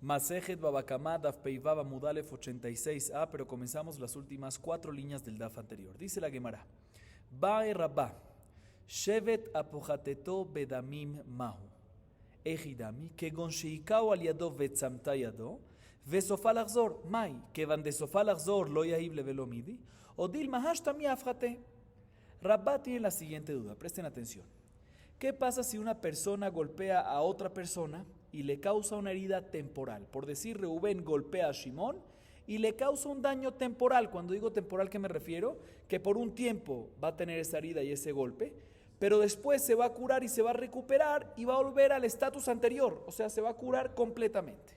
Masejet Babakamá, Daf Peivaba Mudalef 86a, pero comenzamos las últimas 4 líneas del Daf anterior. Dice la Gemara: Bae Rabba, Shevet apojateto bedamim mahu. Ejidami, que gonshikao al yado vetzamta yado, vesofal achzor, mai, que van de sofal achzor lo yaib levelomidi, o dil mahashtami afjate. Rabba tiene la siguiente duda, presten atención. ¿Qué pasa si una persona golpea a otra persona y le causa una herida temporal? Por decir, Reubén golpea a Shimón y le causa un daño temporal. Cuando digo temporal, ¿qué me refiero? Que por un tiempo va a tener esa herida y ese golpe, pero después se va a curar y se va a recuperar y va a volver al estatus anterior, o sea, se va a curar completamente.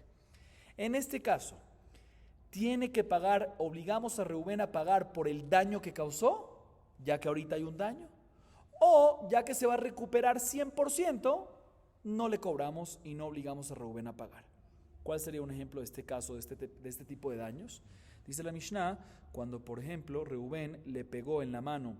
En este caso, tiene que pagar, obligamos a Reubén a pagar por el daño que causó, ya que ahorita hay un daño, o ya que se va a recuperar 100%, no le cobramos y no obligamos a Reubén a pagar. ¿Cuál sería un ejemplo de este caso, de este tipo de daños? Dice la Mishnah, cuando por ejemplo Reubén le pegó en la mano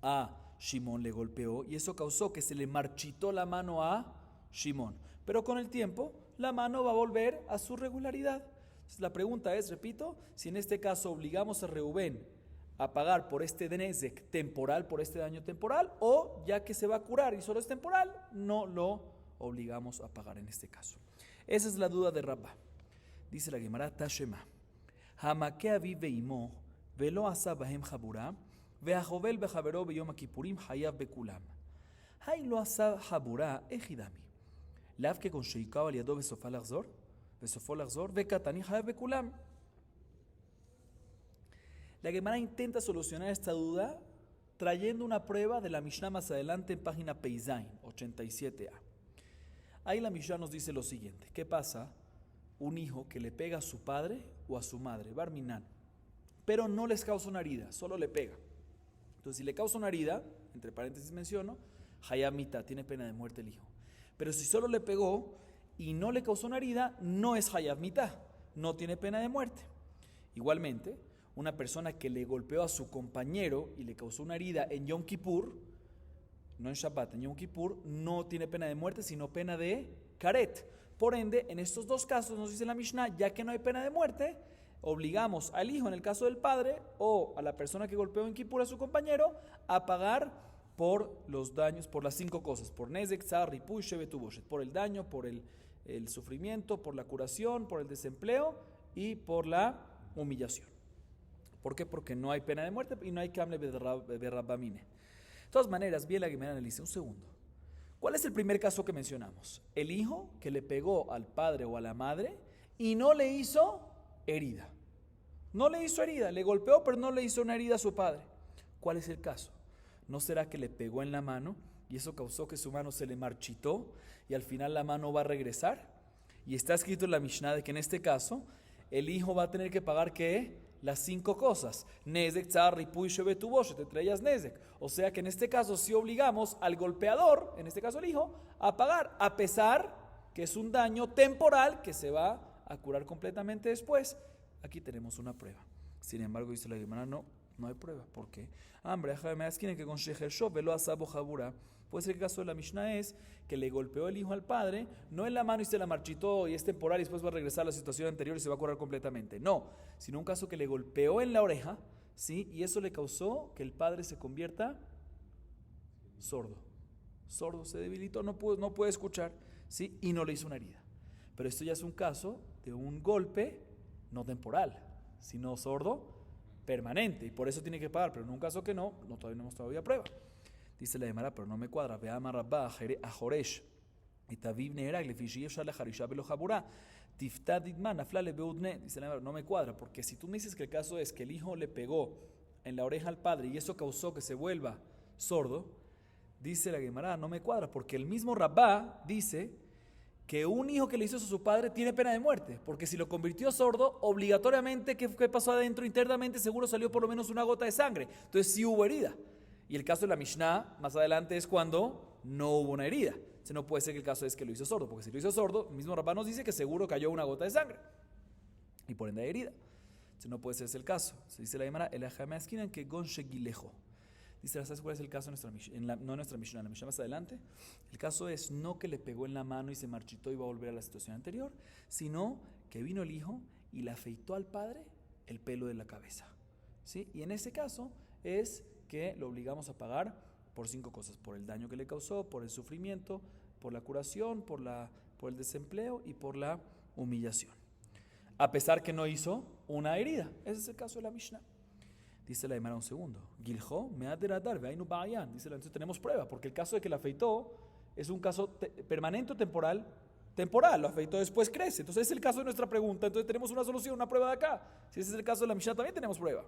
a Shimón, le golpeó y eso causó que se le marchitó la mano a Shimón. Pero con el tiempo la mano va a volver a su regularidad. Entonces, la pregunta es, repito, si en este caso obligamos a Reubén a pagar por este nezek temporal, por este daño temporal, o ya que se va a curar y solo es temporal, no lo obligamos a pagar en este caso. Esa es la duda de Rabba. Dice la Gemara Tashema: Hamake avi veimo velo asa bahem jabura veajovel bejavero beyom kipurim hayav bekulam. Hay lo asa jabura ejidami. Lav que con sheikao al yado besofal achzor vekatani hayav bekulam. La Gemara intenta solucionar esta duda trayendo una prueba de la Mishnah más adelante en página Peizain 87a. Ahí la Mishnah nos dice lo siguiente: ¿qué pasa? Un hijo que le pega a su padre o a su madre, Barminan, pero no les causa una herida, solo le pega. Entonces, si le causa una herida, entre paréntesis menciono, Hayamita, tiene pena de muerte el hijo. Pero si solo le pegó y no le causó una herida, no es Hayamita, no tiene pena de muerte. Igualmente, una persona que le golpeó a su compañero y le causó una herida en Yom Kippur, no en Shabbat, en Yom Kippur, no tiene pena de muerte, sino pena de karet. Por ende, en estos dos casos, nos dice la Mishnah, ya que no hay pena de muerte, obligamos al hijo, en el caso del padre, o a la persona que golpeó en Kippur a su compañero, a pagar por los daños, por las 5 cosas, por nezek, tzar, ripuy, shevet uboshet, por el daño, por el sufrimiento, por la curación, por el desempleo y por la humillación. ¿Por qué? Porque no hay pena de muerte y no hay kamle berrabamine. De todas maneras, bien la Gemara analiza un segundo. ¿Cuál es el primer caso que mencionamos? El hijo que le pegó al padre o a la madre y no le hizo herida. No le hizo herida, le golpeó pero no le hizo una herida a su padre. ¿Cuál es el caso? ¿No será que le pegó en la mano y eso causó que su mano se le marchitó y al final la mano va a regresar? Y está escrito en la Mishnah de que en este caso el hijo va a tener que pagar ¿qué? Las 5 cosas. Nezek, tzar, ripuy, shevet uboshet, entre ellas nezek. O sea que en este caso sí obligamos al golpeador, en este caso el hijo, a pagar, a pesar que es un daño temporal que se va a curar completamente después. Aquí tenemos una prueba. Sin embargo, dice la Gemara, no hay prueba. ¿Por qué? Puede ser que el caso de la Mishnah es que le golpeó el hijo al padre, no en la mano y se la marchitó y es temporal y después va a regresar a la situación anterior y se va a curar completamente. No, sino un caso que le golpeó en la oreja, ¿sí? Y eso le causó que el padre se convierta sordo. Sordo, se debilitó, no puede escuchar, ¿sí? Y no le hizo una herida. Pero esto ya es un caso de un golpe no temporal, sino sordo permanente, y por eso tiene que pagar, pero en un caso que todavía no hemos todavía prueba. Dice la Gemara, pero no me cuadra. Veama Rabba a Joresh y Taviv Neerag le fishiev shal harisha belo jabura tiftad idman aflale beudne. Dice la Gemara, no me cuadra, porque si tú me dices que el caso es que el hijo le pegó en la oreja al padre y eso causó que se vuelva sordo, dice la Gemara, no me cuadra, porque el mismo Rabba dice que un hijo que le hizo eso a su padre tiene pena de muerte, porque si lo convirtió sordo, obligatoriamente, ¿qué pasó adentro? Internamente seguro salió por lo menos una gota de sangre, entonces sí hubo herida. Y el caso de la Mishnah, más adelante, es cuando no hubo una herida. Entonces no puede ser que el caso es que lo hizo sordo, porque si lo hizo sordo, el mismo Rabá nos dice que seguro cayó una gota de sangre, y por ende hay herida. Entonces no puede ser ese el caso. Se dice la Gemara, el ajame esquina que gon shegilejo. Dice, ¿sabes cuál es el caso en nuestra Mishnah? No en nuestra Mishnah, en la Mishnah más adelante. El caso es no que le pegó en la mano y se marchitó y va a volver a la situación anterior, sino que vino el hijo y le afeitó al padre el pelo de la cabeza. ¿Sí? Y en ese caso es que lo obligamos a pagar por 5 cosas: por el daño que le causó, por el sufrimiento, por la curación, por el desempleo y por la humillación. A pesar que no hizo una herida. Ese es el caso de la Mishnah. Dice la Gemara un segundo. Giljo me aderatar, veainu ba'ayan. Dice, entonces tenemos prueba, porque el caso de que la afeitó es un caso permanente o temporal. Temporal, lo afeitó, después crece. Entonces es el caso de nuestra pregunta. Entonces tenemos una solución, una prueba de acá. Si ese es el caso de la Mishnah, también tenemos prueba.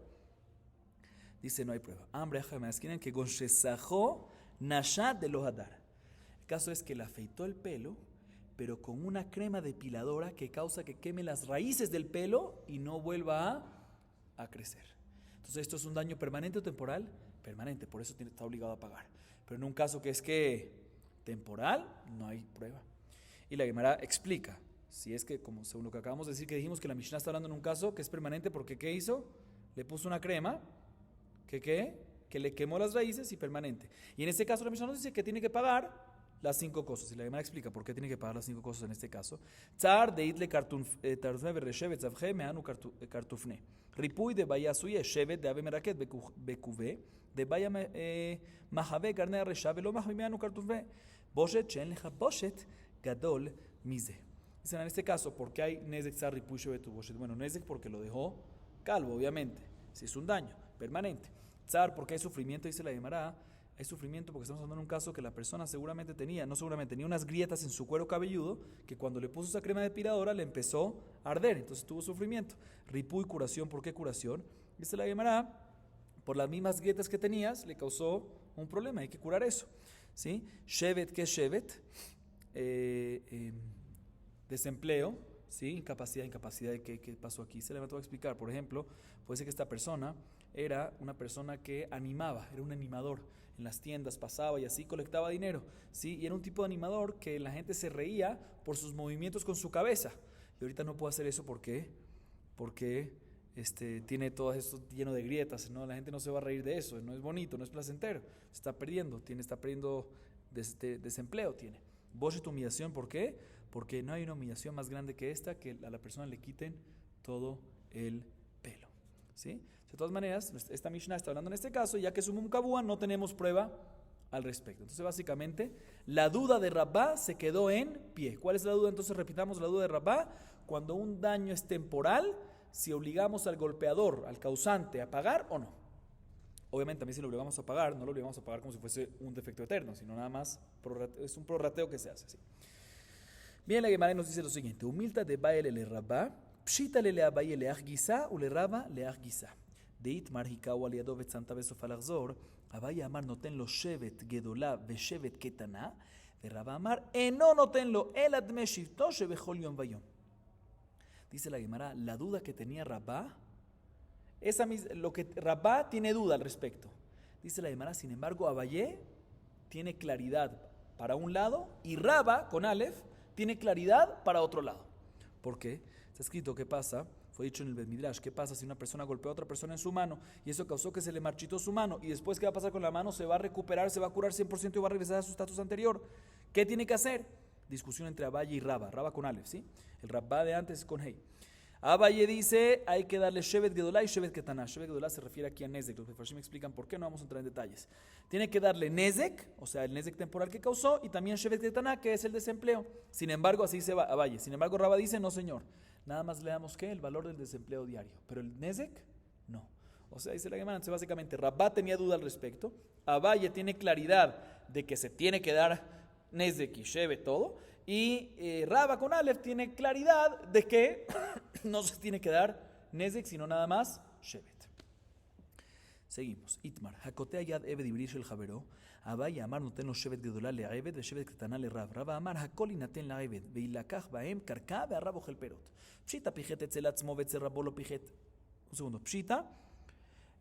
Dice, no hay prueba. Hambre, esquinan que gonshesajó nashat de los hadar. El caso es que le afeitó el pelo, pero con una crema depiladora que causa que queme las raíces del pelo y no vuelva a crecer. Entonces, ¿esto es un daño permanente o temporal? Permanente, por eso está obligado a pagar. Pero en un caso que es que temporal, no hay prueba. Y la Gemara explica, si es que, como según lo que acabamos de decir, que dijimos que la Mishnah está hablando en un caso que es permanente porque ¿qué hizo? Le puso una crema que le quemó las raíces y permanente. Y en este caso la Mishnah nos dice que tiene que pagar las 5 cosas. Y la Gemara explica por qué tiene que pagar las 5 cosas en este caso. Tzar de itle tartufne vereshevet zavje meanu kartufne. Ripuy de baya suye shevet de ave meraket bekuve de baya mahave carne reshabe lo mahave meanu kartufne. Boshet chen leja boshet gadol mize. Dicen en este caso, ¿por qué hay nezek tzar ripuy shevet tu boshet? Bueno, nezek porque lo dejó calvo, obviamente. Si es un daño permanente. Tzar porque hay sufrimiento, dice la Gemara. Hay sufrimiento porque estamos hablando en un caso que la persona seguramente tenía unas grietas en su cuero cabelludo que cuando le puso esa crema depiladora le empezó a arder, entonces tuvo sufrimiento. Ripuy, curación, ¿por qué curación? Dice la Gemara, por las mismas grietas que tenías le causó un problema, hay que curar eso. ¿Sí? Shevet, ¿qué es Shevet? Desempleo, ¿sí? Incapacidad, ¿qué pasó aquí? Se le va a explicar, por ejemplo, puede ser que esta persona era una persona que animaba, era un animador. En las tiendas pasaba y así colectaba dinero, ¿sí? Y era un tipo de animador que la gente se reía por sus movimientos con su cabeza. Y ahorita no puede hacer eso porque tiene todo esto lleno de grietas, ¿no? La gente no se va a reír de eso, no es bonito, no es placentero. Está perdiendo desempleo tiene. Bosh tu humillación, ¿por qué? Porque no hay una humillación más grande que esta, que a la persona le quiten todo el pelo, ¿sí? De todas maneras, esta Mishnah está hablando en este caso, ya que es un mumkabúa, no tenemos prueba al respecto. Entonces, básicamente, la duda de Rabá se quedó en pie. ¿Cuál es la duda? Entonces, repitamos la duda de Rabá. Cuando un daño es temporal, si obligamos al golpeador, al causante, a pagar o no. Obviamente, también si lo obligamos a pagar, no lo obligamos a pagar como si fuese un defecto eterno, sino nada más, es un prorrateo que se hace. ¿Sí? Bien, la Gemara nos dice lo siguiente: Humilta de Baele le Rabá, pshita le Abaye le Achgisa, u le Rabá le Achgisa. דאית מרהיקהו על ידו וצנתה בסופה לחזור, אביי אמר נותן לו שבט גדולה ושבט קטנה, ורבא אמר אינו נותן לו אלא דמי שבטו שבכל יום ויום. Dice la Gemara, la duda que tenía Rabá, lo que Rabá tiene duda al respecto. Dice la Gemara, sin embargo, Abayé tiene claridad para un lado y Rabá, con Aleph, tiene claridad para otro lado. ¿Por qué? Está escrito, ¿qué pasa? Fue dicho en el Bet Midrash, ¿qué pasa si una persona golpea a otra persona en su mano y eso causó que se le marchitó su mano y después qué va a pasar con la mano? Se va a recuperar, se va a curar 100% y va a regresar a su estatus anterior. ¿Qué tiene que hacer? Discusión entre Abaye y Rabba, Rabba con Aleph, ¿sí? El Rabba de antes es con Hei. Abaye dice, hay que darle Shevet Gedolá y Shevet Ketaná. Shevet Gedolá se refiere aquí a Nezek. Los Mefarshim me explican por qué, no vamos a entrar en detalles. Tiene que darle Nezek, o sea, el Nezek temporal que causó, y también Shevet Ketaná, que es el desempleo. Sin embargo, así se va Abaye. Sin embargo, Rabba dice, no señor. Nada más le damos ¿qué? El valor del desempleo diario. Pero el Nezek, no. O sea, dice la Gemara, entonces básicamente Rabá tenía duda al respecto. Abaye tiene claridad de que se tiene que dar Nezek y Shevet todo. Y Rabba con Aleph tiene claridad de que no se tiene que dar Nezek, sino nada más Shevet. Seguimos. Itmar. Hakotea yad eved ibrish el javero. Abaye amar noten lo Shevet gedolá le eved ve Shevet ketana le Rab. Rabba amar hakol inaten la eved veilakach bahem karka ve'arab ochel perot. Pshita pichet etzel atzmo ve'etzel rabo lo pichet. Un segundo. Pshita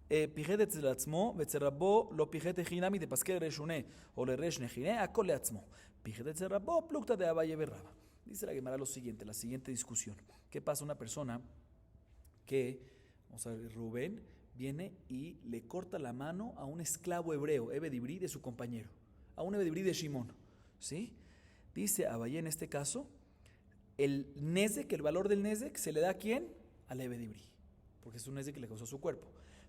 pichet etzel atzmo ve'etzel rabo lo pichet echinami de pasquel reshune o le resh nechine hakol le atzmo. Pichet etzel rabo plukta de Abaye ve Rabba. Dice la Gemara lo siguiente, la siguiente discusión. ¿Qué pasa una persona que, vamos a ver, Rubén viene y le corta la mano a un esclavo hebreo, Ebed Ibrí, de su compañero, a un Ebed Ibrí de Shimón, ¿sí? Dice Abayé en este caso, el nezek, el valor del nezek, se le da ¿a quién? Al Ebed Ibrí, porque es un nezek que le causó su cuerpo.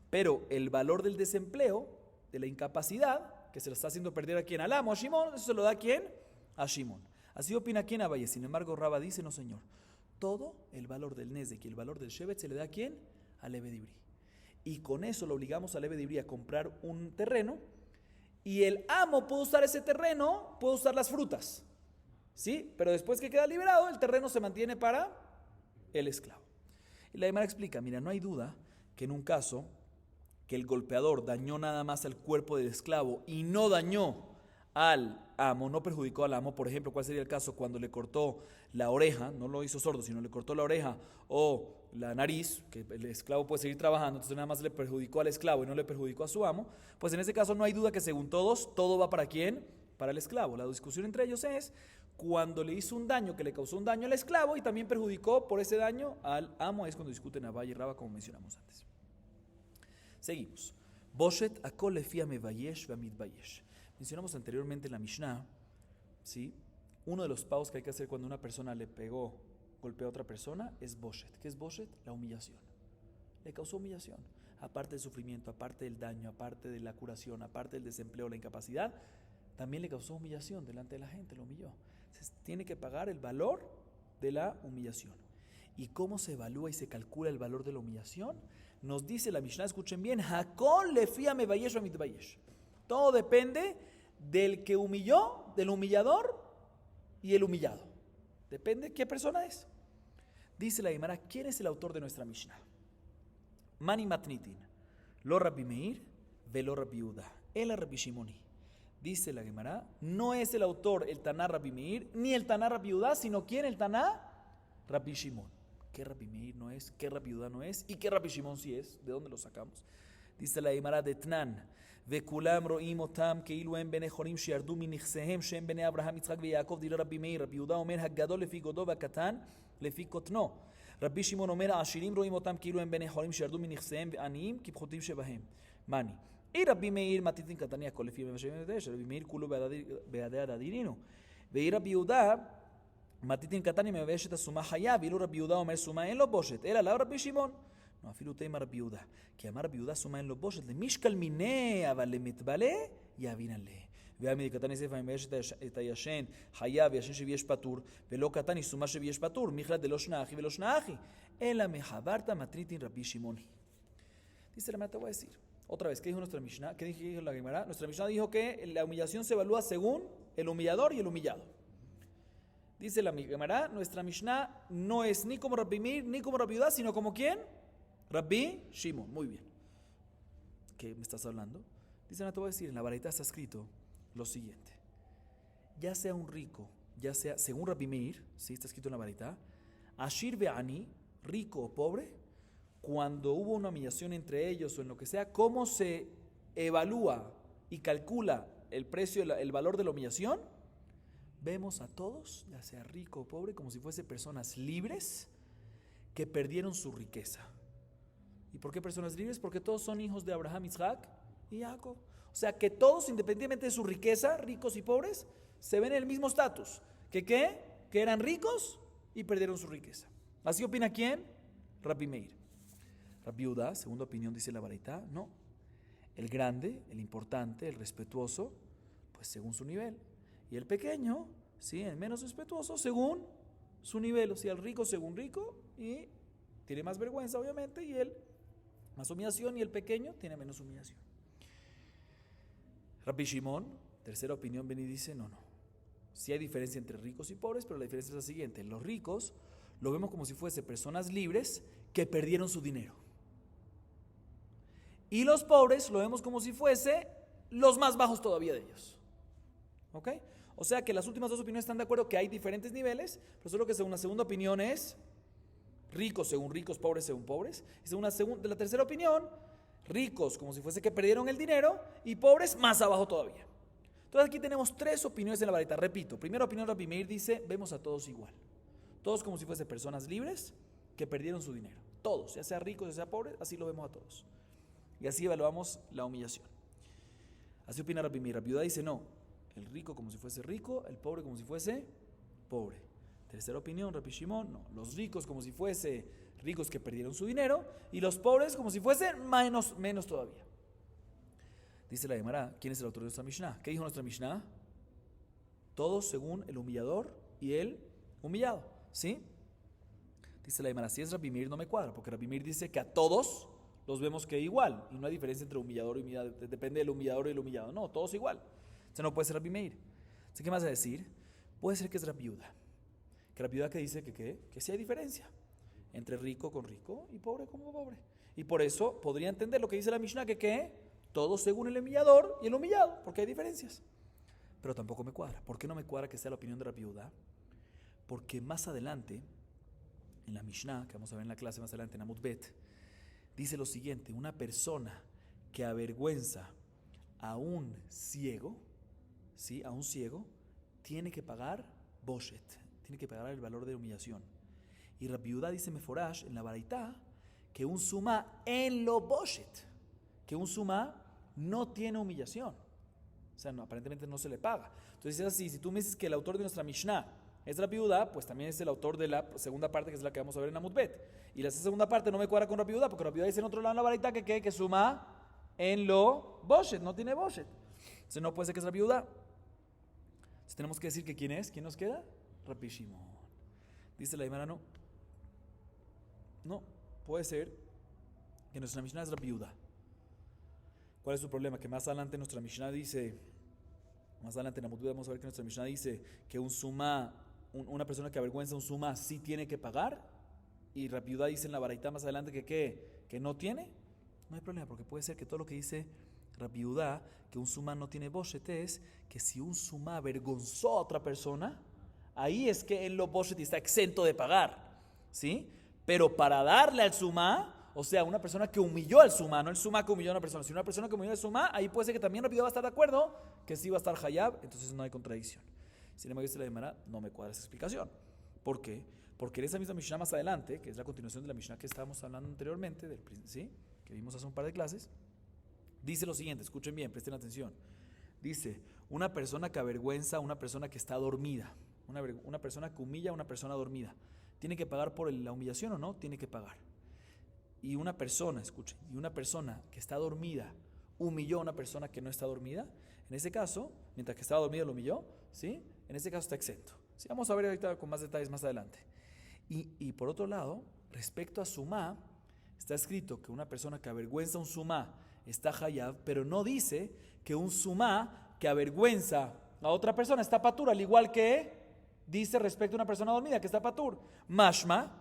Pero el valor del desempleo, de la incapacidad, que se lo está haciendo perder a quién, al amo, a Shimón, eso se lo da a quién, a Shimón. Así opina quién, Abayé. Sin embargo, Rabba dice, no señor, todo el valor del nezek y el valor del shevet se le da a quién, al Ebed Ibrí. Y con eso lo obligamos al Ebed Ibrí a comprar un terreno, y el amo puede usar ese terreno, puede usar las frutas, ¿sí? Pero después que queda liberado, el terreno se mantiene para el esclavo. Y la Gemara explica, mira, no hay duda que en un caso que el golpeador dañó nada más al cuerpo del esclavo y no dañó al amo, no perjudicó al amo. Por ejemplo, ¿cuál sería el caso? Cuando le cortó la oreja, no lo hizo sordo, sino le cortó la oreja o la nariz, que el esclavo puede seguir trabajando, entonces nada más le perjudicó al esclavo y no le perjudicó a su amo. Pues en ese caso no hay duda que según todos, todo va para ¿quién? Para el esclavo. La discusión entre ellos es cuando le hizo un daño, que le causó un daño al esclavo y también perjudicó por ese daño al amo. Es cuando discuten Abayé y Rabba, como mencionamos antes. Seguimos. Boshet akol lefi hamevayesh ve'amitvayesh. Mencionamos anteriormente en la Mishnah, ¿sí? Uno de los pagos que hay que hacer cuando una persona golpeó a otra persona es Boshet. ¿Qué es Boshet? La humillación. Le causó humillación. Aparte del sufrimiento, aparte del daño, aparte de la curación, aparte del desempleo, la incapacidad, también le causó humillación delante de la gente, lo humilló. Entonces, tiene que pagar el valor de la humillación. ¿Y cómo se evalúa y se calcula el valor de la humillación? Nos dice la Mishnah, escuchen bien, Hakol lefi hamevayesh ve'amitvayesh. Todo depende del que humilló, del humillador y el humillado. Depende qué persona es. Dice la Gemara, ¿quién es el autor de nuestra Mishnah? Mani matnitin, lo Rabbi Meir, velo Rabbi Yehuda, el Rabbi Shimoni. Dice la Gemara, no es el autor el Taná Rabbi Meir, ni el Taná Rabbi Yehuda, sino ¿quién? El Taná Rabbi Shimon. ¿Qué Rabbi Meir no es? ¿Qué Rabbi Yehuda no es? ¿Y qué Rabbi Shimon sí es? ¿De dónde lo sacamos? Dice la Gemara de Tnan, וכולם רואים אותם כאילו הם בני חורים שירדו מנכסיהם שהם בני אברהם, יצחק ויעקב. דירה רבי מאיר, רבי יהודה אומר הגדול לפי גודלו והקטן לפי קוטנו. רבי שמעון אומר העשירים רואים אותם כאילו הם בני חורים שירדו מנכסיהם ועניים כפחותים שבהם. מאני. רבי מאיר מתיתין קטני הכל לפי 179, רבי מאיר כולו בידי הדדינינו. רבי יהודה מתיתין קטני מבייש את הסומה חיה, ואילו רבי יהודה אומר סומה אין לו בושת, אלא לאו רבי שמעון. No, אפילו תימא רבי יהודה, כי אמר רבי יהודה סומה אין לו בושת, למשקל מיניה, אבל למתבלה יאבינן לה. ואמי קטן יסף המבייש את הישן חיה וישן שביש פטור, ולא קטן היא סומה שביש פטור, מיכלה דלא שנה אחי ולא שנה אחי, אלא מחברתא מתריתין רבי שמעון. Dice la Gemara, te voy a decir, otra vez, ¿qué dijo nuestra Mishnah? ¿Qué dijo la Gemara? Nuestra Mishnah dijo que la humillación se evalúa según el humillador y el humillado. Dice la Gemara, nuestra Mishnah no es ni como Rabbi Meir, ni como Rabbi Yehuda, sino como ¿quién? Rabbi Shimon. Muy bien. ¿Qué me estás hablando? Dice, no te voy a decir, en la Baraita está escrito lo siguiente. Ya sea un rico, ya sea, según Rabbi Meir, ¿sí? Está escrito en la Baraita, Ashir ve'ani, rico o pobre, cuando hubo una humillación entre ellos o en lo que sea, ¿cómo se evalúa y calcula el precio, el valor de la humillación? Vemos a todos, ya sea rico o pobre, como si fuesen personas libres que perdieron su riqueza. ¿Y por qué personas libres? Porque todos son hijos de Abraham, Isaac y Jacob. O sea que todos, independientemente de su riqueza, ricos y pobres, se ven en el mismo estatus. ¿Que qué? Que eran ricos y perdieron su riqueza. ¿Así opina quién? Rabbi Meir. Rabbi Yehuda, segunda opinión, dice la Baraita, no. El grande, el importante, el respetuoso, pues según su nivel. Y el pequeño, ¿sí? El menos respetuoso, según su nivel. O sea, el rico según rico y tiene más vergüenza, obviamente, y él más humillación, y el pequeño tiene menos humillación. Rabbi Shimon, tercera opinión, viene y dice, no. Sí hay diferencia entre ricos y pobres, pero la diferencia es la siguiente. Los ricos lo vemos como si fuese personas libres que perdieron su dinero. Y los pobres lo vemos como si fuese los más bajos todavía de ellos. ¿Ok? O sea que las últimas dos opiniones están de acuerdo que hay diferentes niveles, pero solo que según la segunda opinión es ricos según ricos, pobres según pobres. Y según la tercera opinión, ricos como si fuese que perdieron el dinero y pobres más abajo todavía. Entonces aquí tenemos tres opiniones en la Baraita. Repito, primera opinión, Rabbi Meir dice, vemos a todos igual. Todos como si fuesen personas libres que perdieron su dinero. Todos, ya sea ricos, ya sea pobres, así lo vemos a todos. Y así evaluamos la humillación. Así opina Rabbi Meir. Rabbi Judá dice no, el rico como si fuese rico, el pobre como si fuese pobre. Tercera opinión, Rabbi Shimon, no, los ricos como si fuese ricos que perdieron su dinero y los pobres como si fuesen menos todavía. Dice la Gemara, ¿quién es el autor de nuestra Mishnah? ¿Qué dijo nuestra Mishnah? Todos según el humillador y el humillado, ¿sí? Dice la Gemara, si es Rabbi Meir no me cuadra, porque Rabbi Meir dice que a todos los vemos que igual, y no hay diferencia entre humillador y humillado, depende del humillador y el humillado, no, todos igual. Entonces no puede ser Rabbi Meir. Entonces, ¿qué más vas a decir? Puede ser que es Rabbi Judá. Que Rabbi Judá que dice que sí hay diferencia entre rico con rico y pobre con pobre. Y por eso podría entender lo que dice la Mishnah, que todos según el humillador y el humillado, porque hay diferencias. Pero tampoco me cuadra. ¿Por qué no me cuadra que sea la opinión de Rabbi Judá? Porque más adelante, en la Mishnah, que vamos a ver en la clase más adelante, en Amud Bet, dice lo siguiente: una persona que avergüenza a un ciego, ¿sí? A un ciego, tiene que pagar boshet, tiene que pagar el valor de humillación. Y Rabbi Judá dice Meforash en la Baraitá que un sumá en lo boshet, que un sumá no tiene humillación. O sea, no, aparentemente no se le paga. Entonces es así, si tú me dices que el autor de nuestra Mishnah es Rabbi Judá, pues también es el autor de la segunda parte, que es la que vamos a ver en Amud Bet. Y la segunda parte no me cuadra con Rabbi Judá, porque Rabbi Judá dice en otro lado en la Baraitá que suma en lo boshet, no tiene boshet. Entonces no puede ser que es Rabbi Judá. Entonces tenemos que decir que ¿quién es? ¿Quién nos queda? Rabbi Shimon. Dice la Gemara, no, puede ser que nuestra Mishnah es Rabbi Judá. ¿Cuál es su problema? Que más adelante nuestra Mishnah dice, más adelante en Amud Bet vamos a ver que nuestra Mishnah dice que un sumá, una persona que avergüenza un sumá sí tiene que pagar, y Rabbi Judá dice en la Baraitá más adelante que no tiene. No hay problema, porque puede ser que todo lo que dice Rabbi Judá, que un sumá no tiene boshet, es que si un sumá avergonzó a otra persona, ahí es que en lo boshet está exento de pagar, ¿sí? Pero para darle al sumá, o sea, una persona que humilló al sumá, no el sumá que humilló a una persona, sino una persona que humilló al sumá, ahí puede ser que también Rabbi Judá va a estar de acuerdo que sí va a estar hayab, entonces no hay contradicción. Sin embargo, dice la Gemara, no me cuadra esa explicación. ¿Por qué? Porque en esa misma Mishnah más adelante, que es la continuación de la Mishnah que estábamos hablando anteriormente, ¿sí? Que vimos hace un par de clases, dice lo siguiente, escuchen bien, presten atención. Dice, una persona que avergüenza a una persona que está dormida, una persona que humilla a una persona dormida, ¿tiene que pagar por la humillación o no? Tiene que pagar. Y una persona, escuchen, y una persona que está dormida humilló a una persona que no está dormida, en ese caso, mientras que estaba dormida lo humilló, ¿sí? En ese caso está exento. ¿Sí? Vamos a ver ahorita con más detalles más adelante. Y por otro lado, respecto a sumá, está escrito que una persona que avergüenza un sumá está hayab, pero no dice que un sumá que avergüenza a otra persona está patur, al igual que dice respecto a una persona dormida que está patur. Mashma,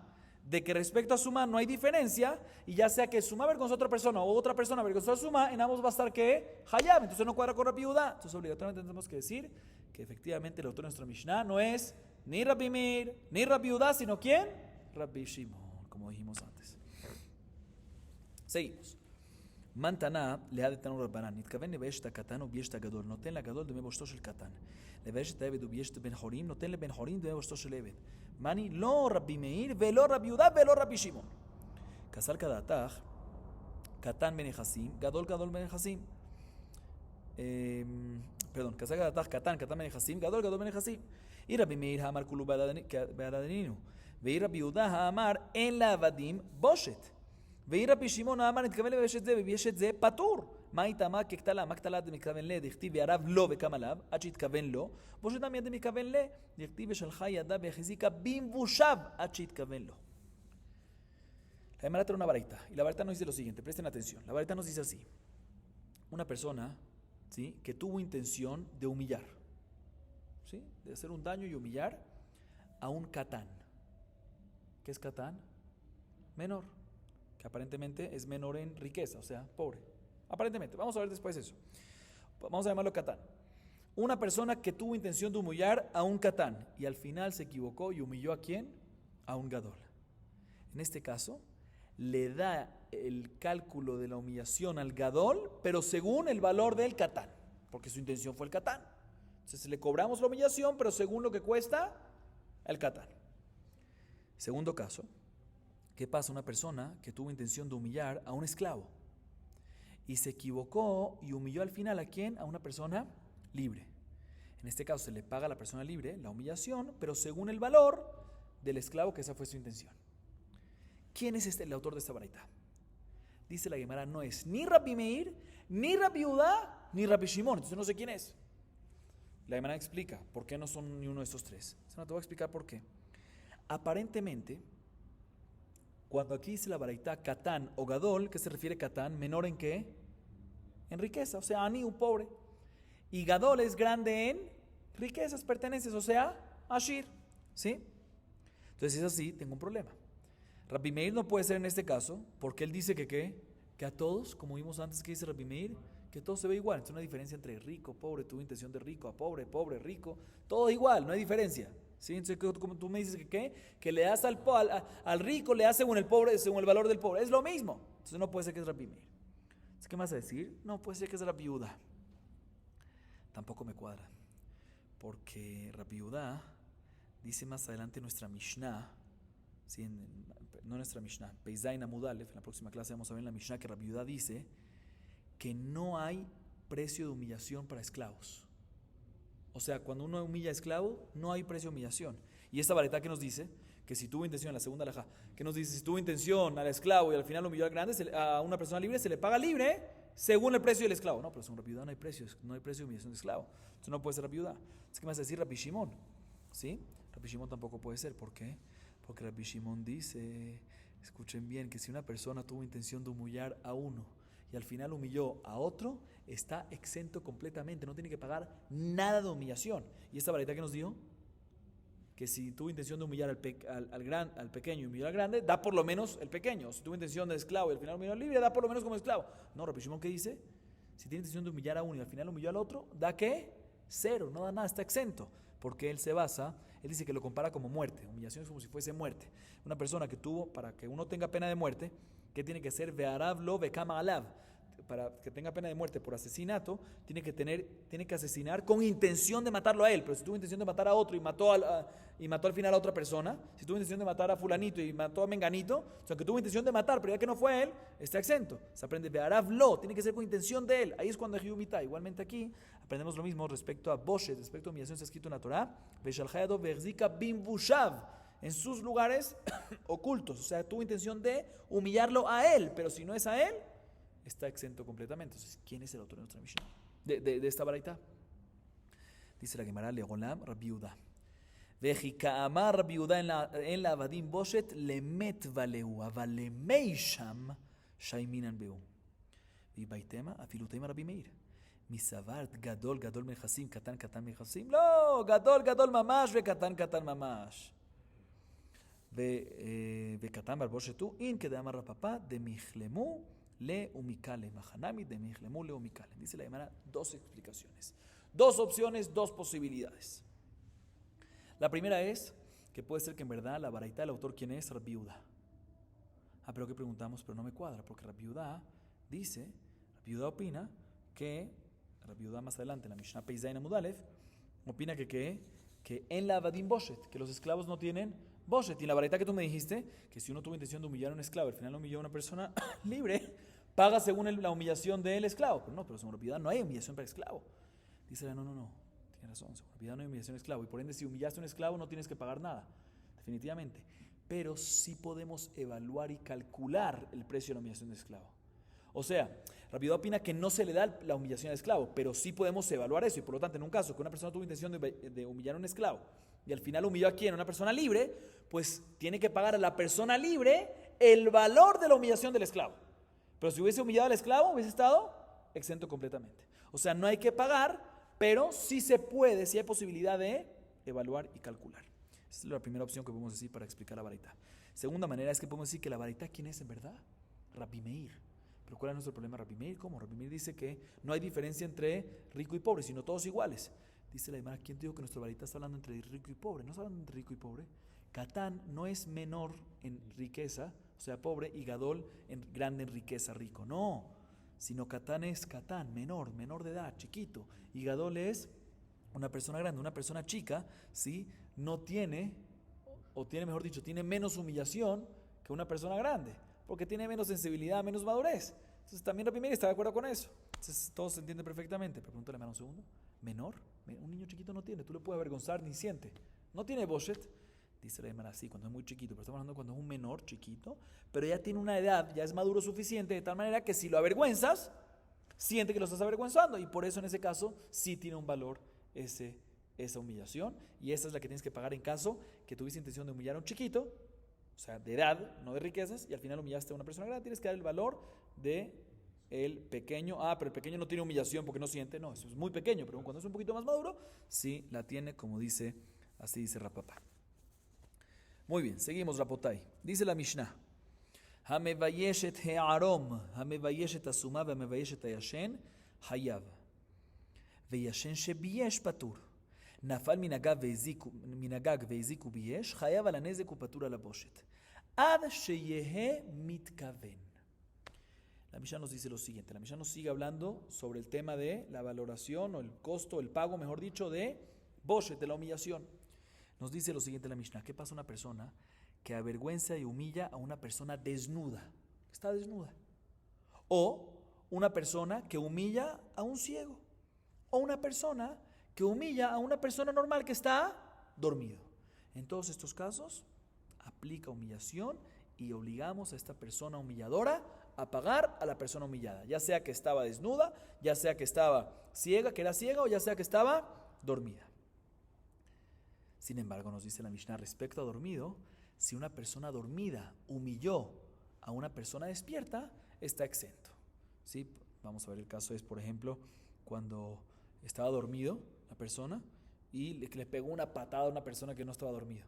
de que respecto a sumá no hay diferencia, y ya sea que sumá avergonzó a otra persona o otra persona avergonzó a sumá, en ambos va a estar que hayab, entonces no cuadra con Rabbi Judá. Entonces obligatoriamente tenemos que decir que efectivamente el autor de nuestra Mishnah no es ni Rabbi Meir, ni Rabbi Judá, sino ¿quién? Rabbi Shimon, como dijimos antes. Seguimos. Mantana le de tanur Rabbanan, nitkaven לבייש את הקטן ובייש את הגדול, נותן לגדול דמי בושתו של קטן, לבייש את העבד ובייש את בן חורין, נותן לבן חורין דמי בושתו של עבד. מני לא רבי מאיר ולא רבי יהודה ולא רבי שמעון. כסל כדעתך, קטן בנכסים, גדול בנכסים. פרדון, כסל כדעתך, קטן בנכסים, גדול בנכסים. אי רבי מאיר האמר כולו בעד הדנינו, ואי רבי יהודה האמר אין לעבדים בושת. ואי רבי שמעון האמר נתכוון לבייש את זה ובייש את זה פטור. מה איתמה כקטלה, מה קטלה דמתכוון לה, דכתיב ויערב לו וקם עליו, עד שהתכוון לו, בושתם יד דמתכוון לה, דכתיב ושלחה ידה והחזיקה במבושיו, עד שהתכוון לו. La Gemara trae una baraita, y la baraita nos dice lo siguiente, presten atención, la baraita nos dice así: una persona, ¿sí?, que tuvo intención de humillar, ¿sí?, de hacer un daño y humillar a un catán. ¿Qué es catán? Menor, que aparentemente es menor en riqueza, o sea, pobre. Aparentemente, vamos a ver después eso. Vamos a llamarlo catán. Una persona que tuvo intención de humillar a un catán y al final se equivocó y humilló ¿a quién? A un gadol. En este caso, le da el cálculo de la humillación al gadol, pero según el valor del catán, porque su intención fue el catán. Entonces le cobramos la humillación, pero según lo que cuesta el catán. Segundo caso, ¿qué pasa? Una persona que tuvo intención de humillar a un esclavo y se equivocó y humilló al final ¿a quién? A una persona libre. En este caso se le paga a la persona libre la humillación, pero según el valor del esclavo, que esa fue su intención. ¿Quién es el autor de esta baraita? Dice la Gemara, no es ni Rabbi Meir, ni Rabbi Judá, ni Rabbi Shimon. Entonces no sé quién es. La Gemara explica por qué no son ni uno de estos tres. No te voy a explicar por qué. Aparentemente, cuando aquí dice la baraita Katán o Gadol, ¿qué se refiere Katán? ¿Menor en qué? En riqueza, o sea, Ani, un pobre. Y Gadol es grande en riquezas, pertenencias, o sea, Ashir. ¿Sí? Entonces, si es así, tengo un problema. Rabbi Meir no puede ser en este caso, porque él dice que ¿qué? Que a todos, como vimos antes que dice Rabbi Meir, que todo se ve igual. Entonces, no hay diferencia entre rico, pobre, tuvo intención de rico, a pobre, pobre, rico, todo igual, no hay diferencia. ¿Sí? Entonces, como tú me dices que ¿qué? Que le das al rico, le das según el pobre, según el valor del pobre. Es lo mismo. Entonces, no puede ser que es Rabbi Meir. ¿Qué me vas a decir? No, puede ser que es Rabbi Judá. Tampoco me cuadra. Porque Rabbi Judá dice más adelante nuestra Mishnah, ¿sí? No nuestra Mishnah, Peizain Amud Aleph, en la próxima clase vamos a ver en la Mishnah que Rabbi Judá dice que no hay precio de humillación para esclavos. O sea, cuando uno humilla a esclavo, no hay precio de humillación. Y esta baraita que nos dice que si tuvo intención, la segunda alajá, que nos dice si tuvo intención al esclavo y al final humilló al grande, a una persona libre se le paga libre según el precio del esclavo. No, pero según Rabbi Judá no hay precio de humillación de esclavo. Entonces no puede ser Rabbi Judá. Es que me vas a decir Rabbi Shimon. ¿Sí? Rabbi Shimon tampoco puede ser. ¿Por qué? Porque Rabbi Shimon dice, escuchen bien, que si una persona tuvo intención de humillar a uno y al final humilló a otro, está exento completamente, no tiene que pagar nada de humillación. ¿Y esta baraita que nos dio? Que si tuvo intención de humillar al pequeño y humillar al grande, da por lo menos el pequeño. Si tuvo intención de esclavo y al final humilló al libre, da por lo menos como esclavo. No, Rabbi Shimon, ¿qué dice? Si tiene intención de humillar a uno y al final humilló al otro, ¿da qué? Cero, no da nada, está exento. Porque él se basa, él dice que lo compara como muerte. Humillación es como si fuese muerte. Una persona que tuvo, para que uno tenga pena de muerte, ¿qué tiene que hacer? Ve'arav lo ve'kama alav. Para que tenga pena de muerte por asesinato, tiene que asesinar con intención de matarlo a él. Pero si tuvo intención de matar a otro y mató al final a otra persona, si tuvo intención de matar a fulanito y mató a menganito, o sea, que tuvo intención de matar, pero ya que no fue él, está exento. Se aprende Be'arav lo, tiene que ser con intención de él. Ahí es cuando hay humita. Igualmente aquí aprendemos lo mismo respecto a Boshet, respecto a humillación, está escrito en la Torah, Veshalchayado verzika bim bushav, en sus lugares ocultos. O sea, tuvo intención de humillarlo a él, pero si no es a él, está exento completamente. Entonces, ¿quién es el autor de nuestra Mishnah? De esta baraita. Dice la Gemara, Legolam, Rabbi Judá. Vejikaamar Rabbi Judá en la Avadim Boshet, lemet valeu, avalemeisham, shaiminan beu. Vibaitema, afilutema Rabbi Meir. Misavart, gadol, gadol mechasim, katan, katan mechasim. No, gadol, gadol mamash, ve katan, katan mamash. Ve bar boshetu, in que de amar papá, de michlemu, le umikale, mahanami de michlemu le umikale. Dice la Gemara, dos explicaciones, dos opciones, dos posibilidades. La primera es que puede ser que en verdad la baraita del autor, ¿quién es? Rabbi Judá. Pero que preguntamos, pero no me cuadra, porque Rabbi Judá dice, Rabbi Judá opina que, Rabbi Judá más adelante en la Mishnah Peizain Amud Aleph, opina que en la Avadim Boshet, que los esclavos no tienen Boshet. Y la baraita que tú me dijiste, que si uno tuvo intención de humillar a un esclavo, al final humilló a una persona libre, paga según la humillación del esclavo. Pero no, pero según Rabbi Judá no hay humillación para esclavo. Dice, no, tiene razón, según Rabbi Judá no hay humillación de esclavo. Y por ende, si humillaste a un esclavo, no tienes que pagar nada, definitivamente. Pero sí podemos evaluar y calcular el precio de la humillación de esclavo. O sea, Rabbi Judá opina que no se le da la humillación al esclavo, pero sí podemos evaluar eso. Y por lo tanto, en un caso que una persona tuvo intención de humillar a un esclavo y al final humilló a quién, a una persona libre, pues tiene que pagar a la persona libre el valor de la humillación del esclavo. Pero si hubiese humillado al esclavo, hubiese estado exento completamente. O sea, no hay que pagar, pero sí se puede, sí hay posibilidad de evaluar y calcular. Esa es la primera opción que podemos decir para explicar la baraita. Segunda manera es que podemos decir que la baraita, ¿quién es en verdad? Rabbi Meir. Pero ¿cuál es nuestro problema? Rabbi Meir, ¿cómo? Rabbi Meir dice que no hay diferencia entre rico y pobre, sino todos iguales. Dice la Gemara, ¿quién dijo que nuestro baraita está hablando entre rico y pobre? No está hablando entre rico y pobre. Catán no es menor en riqueza, o sea, pobre, y Gadol grande en riqueza, rico. No, sino Catán es Catán, menor de edad, chiquito. Y Gadol es una persona grande, una persona chica, ¿sí? No tiene, o tiene, mejor dicho, tiene menos humillación que una persona grande, porque tiene menos sensibilidad, menos madurez. Entonces también Rabbi Meir está de acuerdo con eso. Entonces todo se entiende perfectamente. Pero pregúntale a un segundo. ¿Menor? Un niño chiquito no tiene. Tú le puedes avergonzar ni siente. No tiene boshet. Dice la Gemara, sí, cuando es muy chiquito. Pero estamos hablando cuando es un menor chiquito. Pero ya tiene una edad, ya es maduro suficiente. De tal manera que si lo avergüenzas, siente que lo estás avergüenzando. Y por eso en ese caso sí tiene un valor esa humillación. Y esa es la que tienes que pagar en caso que tuviste intención de humillar a un chiquito. O sea, de edad, no de riquezas. Y al final humillaste a una persona grande. Tienes que dar el valor de el pequeño. Pero el pequeño no tiene humillación porque no siente. No, eso es muy pequeño. Pero cuando es un poquito más maduro, sí la tiene, como dice, así dice Rapapá. Muy bien, seguimos Rapotai. Dice la Mishnah. המביישת הערום, המביישת הסומה והמביישת הישן, חייב. וישן שבייש פטור. נפל מן הגג והזיק ובייש, חייב על הנזק ופטור על הבושת. עד שיהא מתכוון. La Mishnah nos dice lo siguiente. La Mishnah nos sigue hablando sobre el tema de la valoración o el costo, el pago, mejor dicho, de boshet, de la humillación. Nos dice lo siguiente la Mishnah. ¿Qué pasa a una persona que avergüenza y humilla a una persona desnuda? Está desnuda. O una persona que humilla a un ciego. O una persona que humilla a una persona normal que está dormido. En todos estos casos, aplica humillación y obligamos a esta persona humilladora a pagar a la persona humillada. Ya sea que estaba desnuda, ya sea que estaba ciega, que era ciega, o ya sea que estaba dormida. Sin embargo, nos dice la Mishnah respecto a dormido, si una persona dormida humilló a una persona despierta, está exento. ¿Sí? Vamos a ver, el caso es, por ejemplo, cuando estaba dormido la persona y le pegó una patada a una persona que no estaba dormida,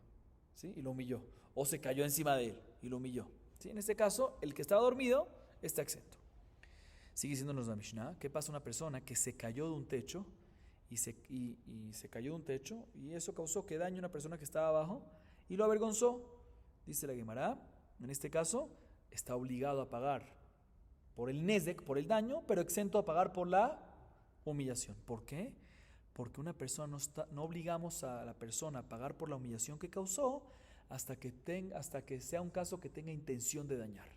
¿sí? Y lo humilló. O se cayó encima de él y lo humilló. ¿Sí? En este caso, el que estaba dormido está exento. Sigue diciéndonos la Mishnah, ¿qué pasa a una persona que se cayó de un techo y se cayó de un techo y eso causó que dañe a una persona que estaba abajo y lo avergonzó? Dice la Gemara, en este caso está obligado a pagar por el nezek, por el daño, pero exento a pagar por la humillación. ¿Por qué? Porque una persona no obligamos a la persona a pagar por la humillación que causó hasta que sea un caso que tenga intención de dañar.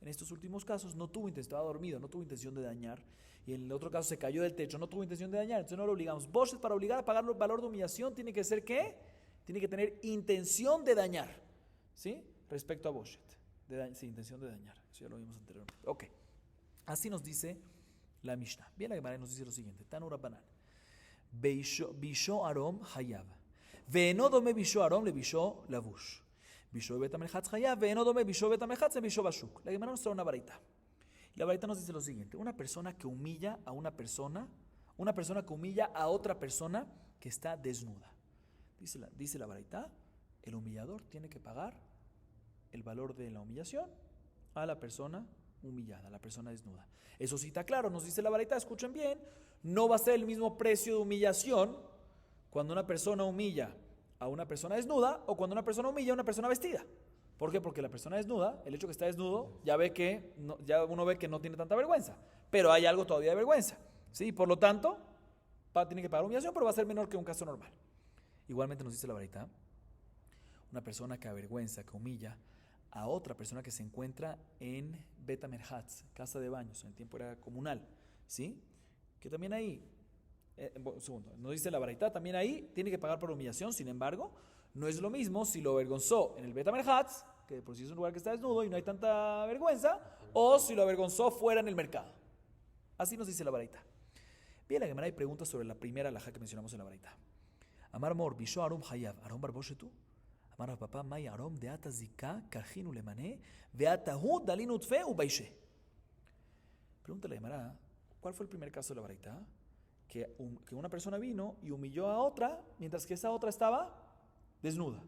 En estos últimos casos no tuvo intención, estaba dormido, no tuvo intención de dañar. Y en el otro caso se cayó del techo, no tuvo intención de dañar, entonces no lo obligamos. Vos, para obligar a pagar el valor de humillación, tiene que ser ¿qué? Tiene que tener intención de dañar, ¿sí? Respecto a Boshet, sí, intención de dañar, eso ya lo vimos anteriormente. Ok, así nos dice la Mishnah. Bien, la Gemara nos dice lo siguiente, Tanu Rabbanan, Bisho Arom Hayav, Ve'eno dome Bisho Arom le Bisho Lavush, Bisho Bet Amelchatz Hayav, Ve'eno dome Bisho Bet Amelchatz le Bisho Bashuk. La Gemara nos trae una baraita. La baraita nos dice lo siguiente, una persona que humilla a una persona que humilla a otra persona que está desnuda. Dice la baraita, el humillador tiene que pagar el valor de la humillación a la persona humillada, a la persona desnuda. Eso sí está claro, nos dice la baraita, escuchen bien, no va a ser el mismo precio de humillación cuando una persona humilla a una persona desnuda o cuando una persona humilla a una persona vestida. ¿Por qué? Porque la persona desnuda, el hecho que está desnudo, ya uno ve que no tiene tanta vergüenza, pero hay algo todavía de vergüenza, ¿sí? Por lo tanto, tiene que pagar humillación, pero va a ser menor que un caso normal. Igualmente nos dice la baraita, una persona que avergüenza, que humilla a otra persona que se encuentra en Bet Amerhatz, casa de baños, en el tiempo era comunal, ¿sí? Que también ahí, un segundo, nos dice la baraita, también ahí tiene que pagar por humillación. Sin embargo, no es lo mismo si lo avergonzó en el Bet Amerhatz, que de por sí es un lugar que está desnudo y no hay tanta vergüenza, o si lo avergonzó fuera en el mercado. Así nos dice la baraita. Bien, la Gemara hay preguntas sobre la primera alajá que mencionamos en la baraita. Amar Mor, Bisho Arom Hayav, Arom Barboshetu. Amar papá, May Arom de Ata Zika, Karjinu Lemane, de Atahu Dalinu Tfe Ubaishe. Pregúntale a Gemara, ¿cuál fue el primer caso de la baraita? Que una persona vino y humilló a otra mientras que esa otra estaba desnuda.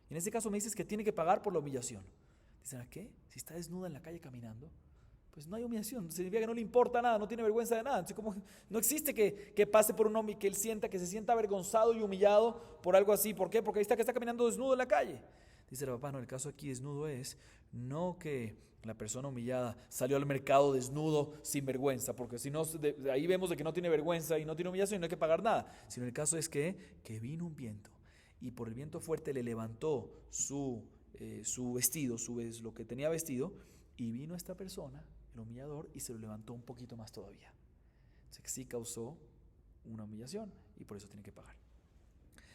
Y en ese caso me dices que tiene que pagar por la humillación. Dicen, ¿a qué? Si está desnuda en la calle caminando, pues no hay humillación. Significa que no le importa nada, no tiene vergüenza de nada. Entonces, como no existe que pase por un hombre y que se sienta avergonzado y humillado por algo así. ¿Por qué? Porque ahí está que está caminando desnudo en la calle. Dice el papá, no, el caso aquí desnudo es no que la persona humillada salió al mercado desnudo sin vergüenza, porque si no, ahí vemos de que no tiene vergüenza y no tiene humillación y no hay que pagar nada. Sino el caso es que vino un viento y por el viento fuerte le levantó su vestido, lo que tenía vestido, y vino esta persona, el humillador, y se lo levantó un poquito más todavía. Entonces sí causó una humillación y por eso tiene que pagar.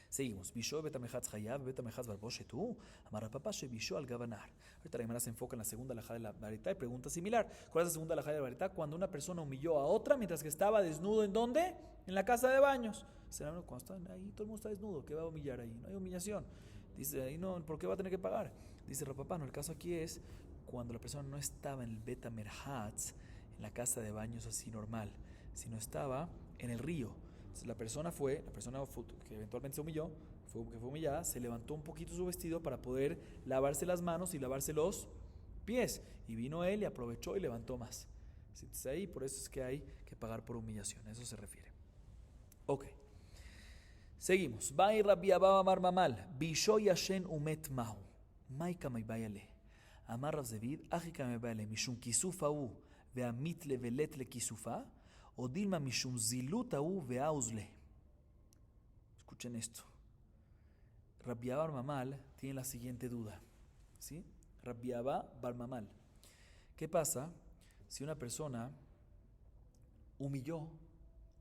Seguimos. Bisho betamejatz hayab, betamejatz barboshetu, amar papá bisho al gabanar. Ahorita la Gemara se enfoca en la segunda alajá de la Baraita y pregunta similar. ¿Cuál es la segunda alajá de la Baraita? Cuando una persona humilló a otra mientras que estaba desnudo, ¿en dónde? En la casa de baños. Cuando están ahí, todo el mundo está desnudo, ¿qué va a humillar ahí? No hay humillación. Dice ahí, no, ¿por qué va a tener que pagar? Dice papá, no, el caso aquí es cuando la persona no estaba en el betamerhatz, en la casa de baños así normal, sino estaba en el río. Entonces la persona que eventualmente se humilló, que fue humillada, se levantó un poquito su vestido para poder lavarse las manos y lavarse los pies. Y vino él y aprovechó y levantó más. Entonces ahí por eso es que hay que pagar por humillación. A eso se refiere. Ok. Seguimos. Vai Rabbi Abba Amar Mamal. Bisho yashen umet mahu. Maika meibayale. Amar Rav Zevid. Achika meibayale. Mishum kisufa u. Ve'amit levelet le kisufa. O Dilma Mishum Zilutahu Veauzle. Escuchen esto. Rabbi Abba Bar Mamal tiene la siguiente duda. ¿Sí? Rabbi Abba Bar Mamal. ¿Qué pasa si una persona humilló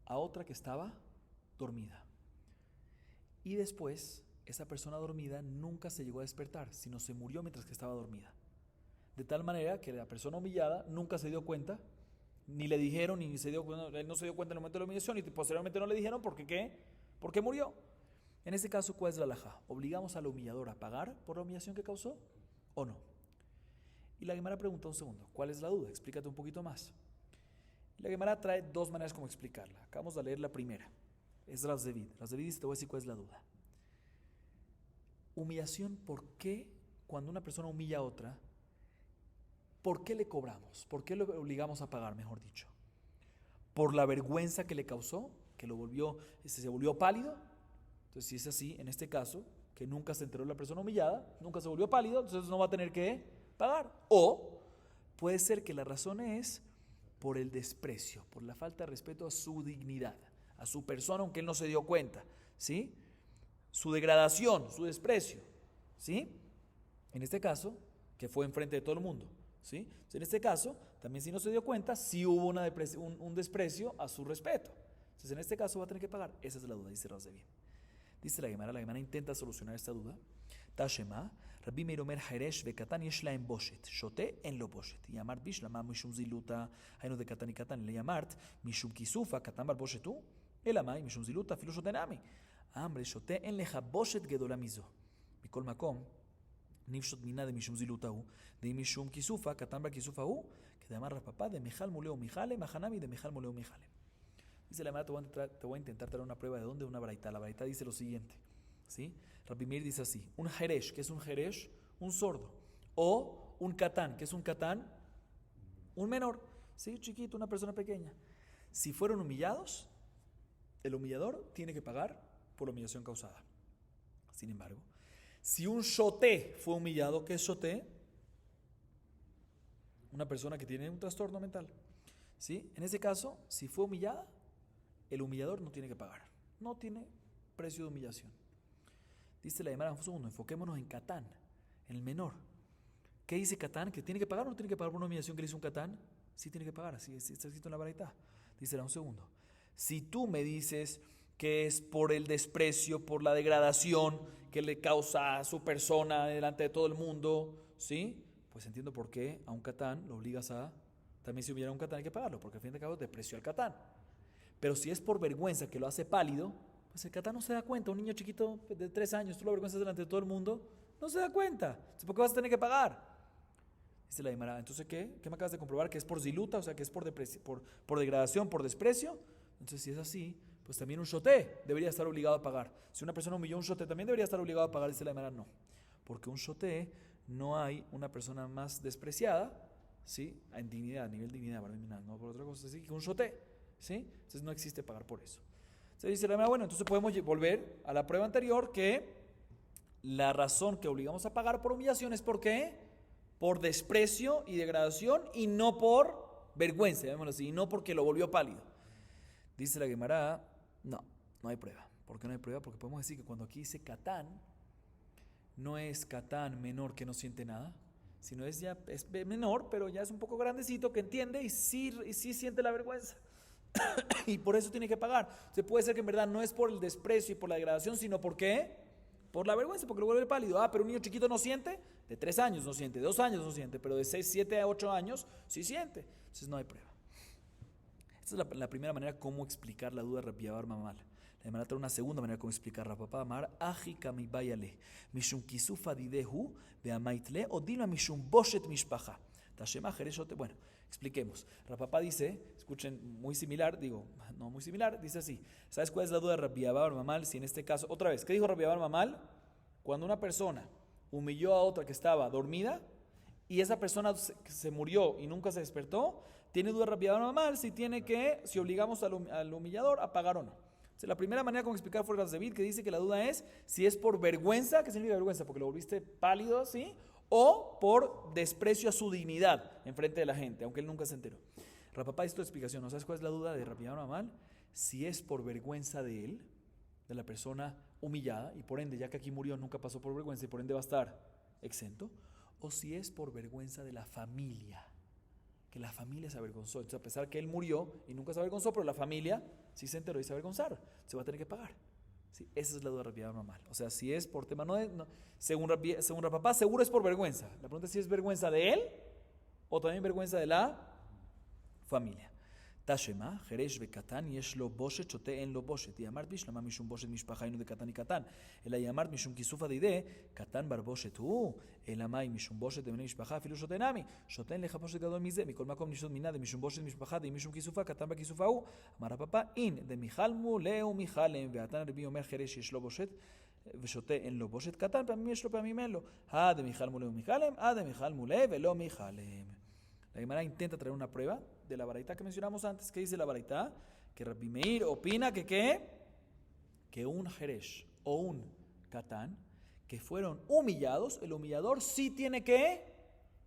a otra que estaba dormida? Y después, esa persona dormida nunca se llegó a despertar, sino se murió mientras que estaba dormida. De tal manera que la persona humillada nunca se dio cuenta, ni le dijeron, ni se dio, él no se dio cuenta en el momento de la humillación y posteriormente no le dijeron porque ¿qué? ¿Por qué murió? En este caso, ¿cuál es la halajá? ¿Obligamos al humillador a pagar por la humillación que causó o no? Y la Gemara pregunta un segundo, ¿cuál es la duda? Explícate un poquito más. La Gemara trae dos maneras como explicarla. Acabamos de leer la primera. Es Rav Zevid. Rav Zevid dice, te voy a decir cuál es la duda. Humillación, ¿por qué cuando una persona humilla a otra, ¿por qué le cobramos? ¿Por qué lo obligamos a pagar, mejor dicho? ¿Por la vergüenza que le causó? ¿Que se volvió pálido? Entonces, si es así, en este caso, que nunca se enteró la persona humillada, nunca se volvió pálido, entonces no va a tener que pagar. O puede ser que la razón es por el desprecio, por la falta de respeto a su dignidad, a su persona, aunque él no se dio cuenta, ¿sí? Su degradación, su desprecio, ¿sí? En este caso, que fue enfrente de todo el mundo, ¿sí? Entonces, en este caso, también si no se dio cuenta, sí hubo un desprecio a su respeto. Entonces, en este caso va a tener que pagar. Esa es la duda, dice Rav Zevid. Dice la Gemara intenta solucionar esta duda. Tashema, Rabbi Meir Omer Haresh vekatan yesh lahem boshet, shote en lo boshet. Yamart bishlama mishum ziluta, haynu de katan y katan le yamart mishum kisufa katan bar boshetu, elamai mishum ziluta filu shotenami. Ambre shote en leja boshet gedola mizo. Mikol makom nifshot mina de mishum zilutahu, de mishum kisufa katan bar kisufahu, que de amar papá de mejal muleo mijale, mahanami de mejal muleo mijale. Dice la Gemara, te voy a intentar traer una prueba de dónde una baraita. La baraita dice lo siguiente, ¿sí? Rabbi Meir dice así, un jeresh, ¿qué es un jeresh? Un sordo. O un katán, ¿qué es un katán? Un menor, ¿sí? Chiquito, una persona pequeña. Si fueron humillados, el humillador tiene que pagar por la humillación causada. Sin embargo, si un shoté fue humillado, ¿qué es shoté? Una persona que tiene un trastorno mental, ¿sí? En ese caso, si fue humillada, el humillador no tiene que pagar. No tiene precio de humillación. Dice la Gemara, un segundo, enfoquémonos en Catán, en el menor. ¿Qué dice Catán? ¿Que tiene que pagar o no tiene que pagar por una humillación que le hizo un Catán? Sí tiene que pagar, así está escrito en la baraita. Dice, un segundo. Si tú me dices que es por el desprecio, por la degradación que le causa a su persona delante de todo el mundo, ¿sí? Pues entiendo por qué a un Catán lo obligas a... También si hubiera un Catán hay que pagarlo, porque al fin y al cabo despreció al Catán. Pero si es por vergüenza que lo hace pálido, pues el Catán no se da cuenta. Un niño chiquito de 3 años, tú lo avergüenzas delante de todo el mundo, no se da cuenta. Entonces, ¿por qué vas a tener que pagar? Dice la Gemara, entonces ¿qué? ¿Qué me acabas de comprobar? ¿Que es por ziluta? O sea, que es por degradación, por desprecio. Entonces, si es así, pues también un shoté debería estar obligado a pagar. Si una persona humilló un shoté, también debería estar obligado a pagar. Dice la Gemara, no. Porque un shoté no hay una persona más despreciada, ¿sí? En dignidad, a nivel de dignidad, no por otra cosa, ¿sí? Que un shoté. ¿Sí? Entonces no existe pagar por eso. Entonces dice la Gemara, bueno, entonces podemos volver a la prueba anterior que la razón que obligamos a pagar por humillación es ¿por qué? Por desprecio y degradación y no por vergüenza, llamémoslo así, y no porque lo volvió pálido. Dice la Gemara, no hay prueba. ¿Por qué no hay prueba? Porque podemos decir que cuando aquí dice Catán, no es Catán menor que no siente nada, Si no es ya es menor, pero ya es un poco grandecito, que entiende y sí siente la vergüenza. Y por eso tiene que pagar. Se puede ser que en verdad no es por el desprecio y por la degradación, sino ¿por qué? Por la vergüenza, porque lo vuelve pálido. Pero un niño chiquito no siente, de 3 años no siente, de 2 años no siente, pero de 6, 7 a 8 años sí siente. Entonces no hay prueba. Esta es la primera manera cómo explicar la duda de Rabbi Abar Mamal. La Gemara trae una segunda manera cómo explicar Rabbi Amar, aji kami bayale, mishum kisufa didehu, beamaitle, o dilo mishum boshet mishpacha. Tashema jereshote. Bueno, expliquemos. Rabbi dice, escuchen, muy similar, no muy similar, dice así. ¿Sabes cuál es la duda de Rabbi Abar Mamal? Si en este caso, otra vez, ¿qué dijo Rabbi Abar Mamal? Cuando una persona humilló a otra que estaba dormida y esa persona se murió y nunca se despertó, tiene duda Rabbi Abar Mamal si obligamos al humillador a pagar o no. La primera manera como explicar fue David, que dice que la duda es si es por vergüenza. ¿Qué significa vergüenza? Porque lo volviste pálido, ¿sí? O por desprecio a su dignidad en frente de la gente, aunque él nunca se enteró. Rapapá hizo tu explicación. ¿No sabes cuál es la duda de Rabbi Amal? Si es por vergüenza de él, de la persona humillada, y por ende, ya que aquí murió, nunca pasó por vergüenza y por ende va a estar exento, o si es por vergüenza de la familia, que la familia se avergonzó. Entonces, a pesar que él murió y nunca se avergonzó, pero la familia sí se enteró y se avergonzaron, se va a tener que pagar. ¿Sí? Esa es la duda de Rabbi normal. O sea, si es por tema, según Rapapá, seguro es por vergüenza. La pregunta es si es vergüenza de él o también vergüenza de la familia. Tashema, Jeresh Bekatan, Yesh lo Boshet, Chote en lo Boshet. Y Amart Bishlama Mishum Boshet Mishpahainu de Katan y Katan. El Ayamart Mishum Kisufa de Ide, Katan Bar Boshet. El Amay Mishum Boshet de Mishpaha, Filu Shotenami. Shoten Leja Boshet Gadol Mize, Mikol Makom Nishud Mina de Mishum Boshet Mishpaha, de Mishum Kisufa, Katan Bar Kisufa. Marapapa in de Michalmu, Leu Michalem, Beatan Rebi Omer Jeresh Yesh lo Boshet. ושותה אין לו בושת קטן, פעמים יש לו פעמים אין לו. דמיכל מולה ומיכלם, דמיכל מולה ולא מיכלם. La Gemara intenta traer una prueba de la baraita que mencionamos antes. ¿Qué dice la baraita? Que Rabbi Meir opina que un jeresh o un katán que fueron humillados, el humillador sí tiene que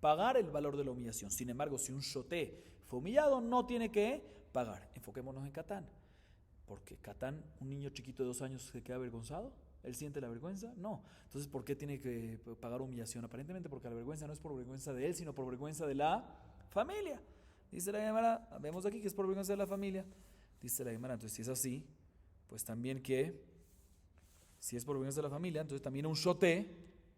pagar el valor de la humillación. Sin embargo, si un shoté fue humillado, no tiene que pagar. Enfoquémonos en katán. Porque katán, un niño chiquito de 2 años, ¿se queda avergonzado? ¿Él siente la vergüenza? No. Entonces, ¿por qué tiene que pagar humillación? Aparentemente porque la vergüenza no es por vergüenza de él, sino por vergüenza de la familia. Dice la Gemara, vemos aquí que es por vergüenza de la familia. Dice la Gemara, entonces si es así, pues también que, si es por vergüenza de la familia, entonces también un shoté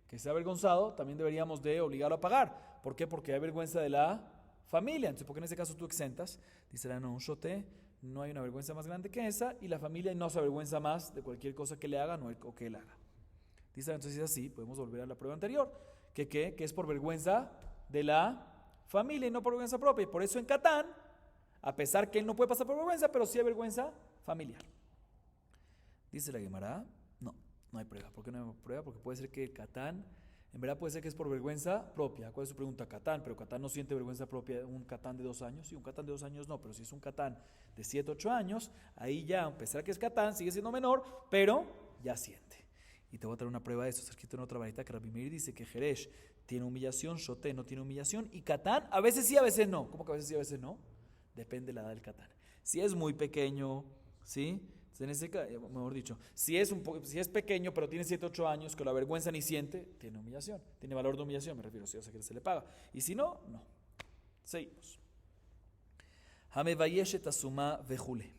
que sea avergonzado, también deberíamos de obligarlo a pagar. ¿Por qué? Porque hay vergüenza de la familia. Entonces, ¿por qué en ese caso tú exentas? Dice la no, un shoté, no hay una vergüenza más grande que esa y la familia no se avergüenza más de cualquier cosa que le hagan o que él haga. Dice, entonces si es así, podemos volver a la prueba anterior, que es por vergüenza de la familia y no por vergüenza propia. Y por eso en Catán, a pesar que él no puede pasar por vergüenza, pero sí hay vergüenza familiar. Dice la Gemara, no hay prueba. ¿Por qué no hay prueba? Porque puede ser que el Catán, en verdad puede ser que es por vergüenza propia. ¿Cuál es su pregunta? Catán, pero Catán no siente vergüenza propia. Un Catán de 2 años, sí, un Catán de 2 años no, pero si es un Catán de 7, 8 años, ahí ya, a pesar que es Catán, sigue siendo menor, pero ya siente. Y te voy a traer una prueba de esto. Está escrito en otra varita que Rabbi Meir dice que Jeresh tiene humillación, Shoté no tiene humillación, y Catán a veces sí, a veces no. ¿Cómo que a veces sí, a veces no? Depende de la edad del Catán. Si es muy pequeño, ¿sí? En ese caso, mejor dicho, si es pequeño pero tiene 7, 8 años, que la vergüenza ni siente, tiene humillación, tiene valor de humillación, me refiero, o sea que se le paga. Y si no, no. Seguimos. Hamevayeshet asuma vejule.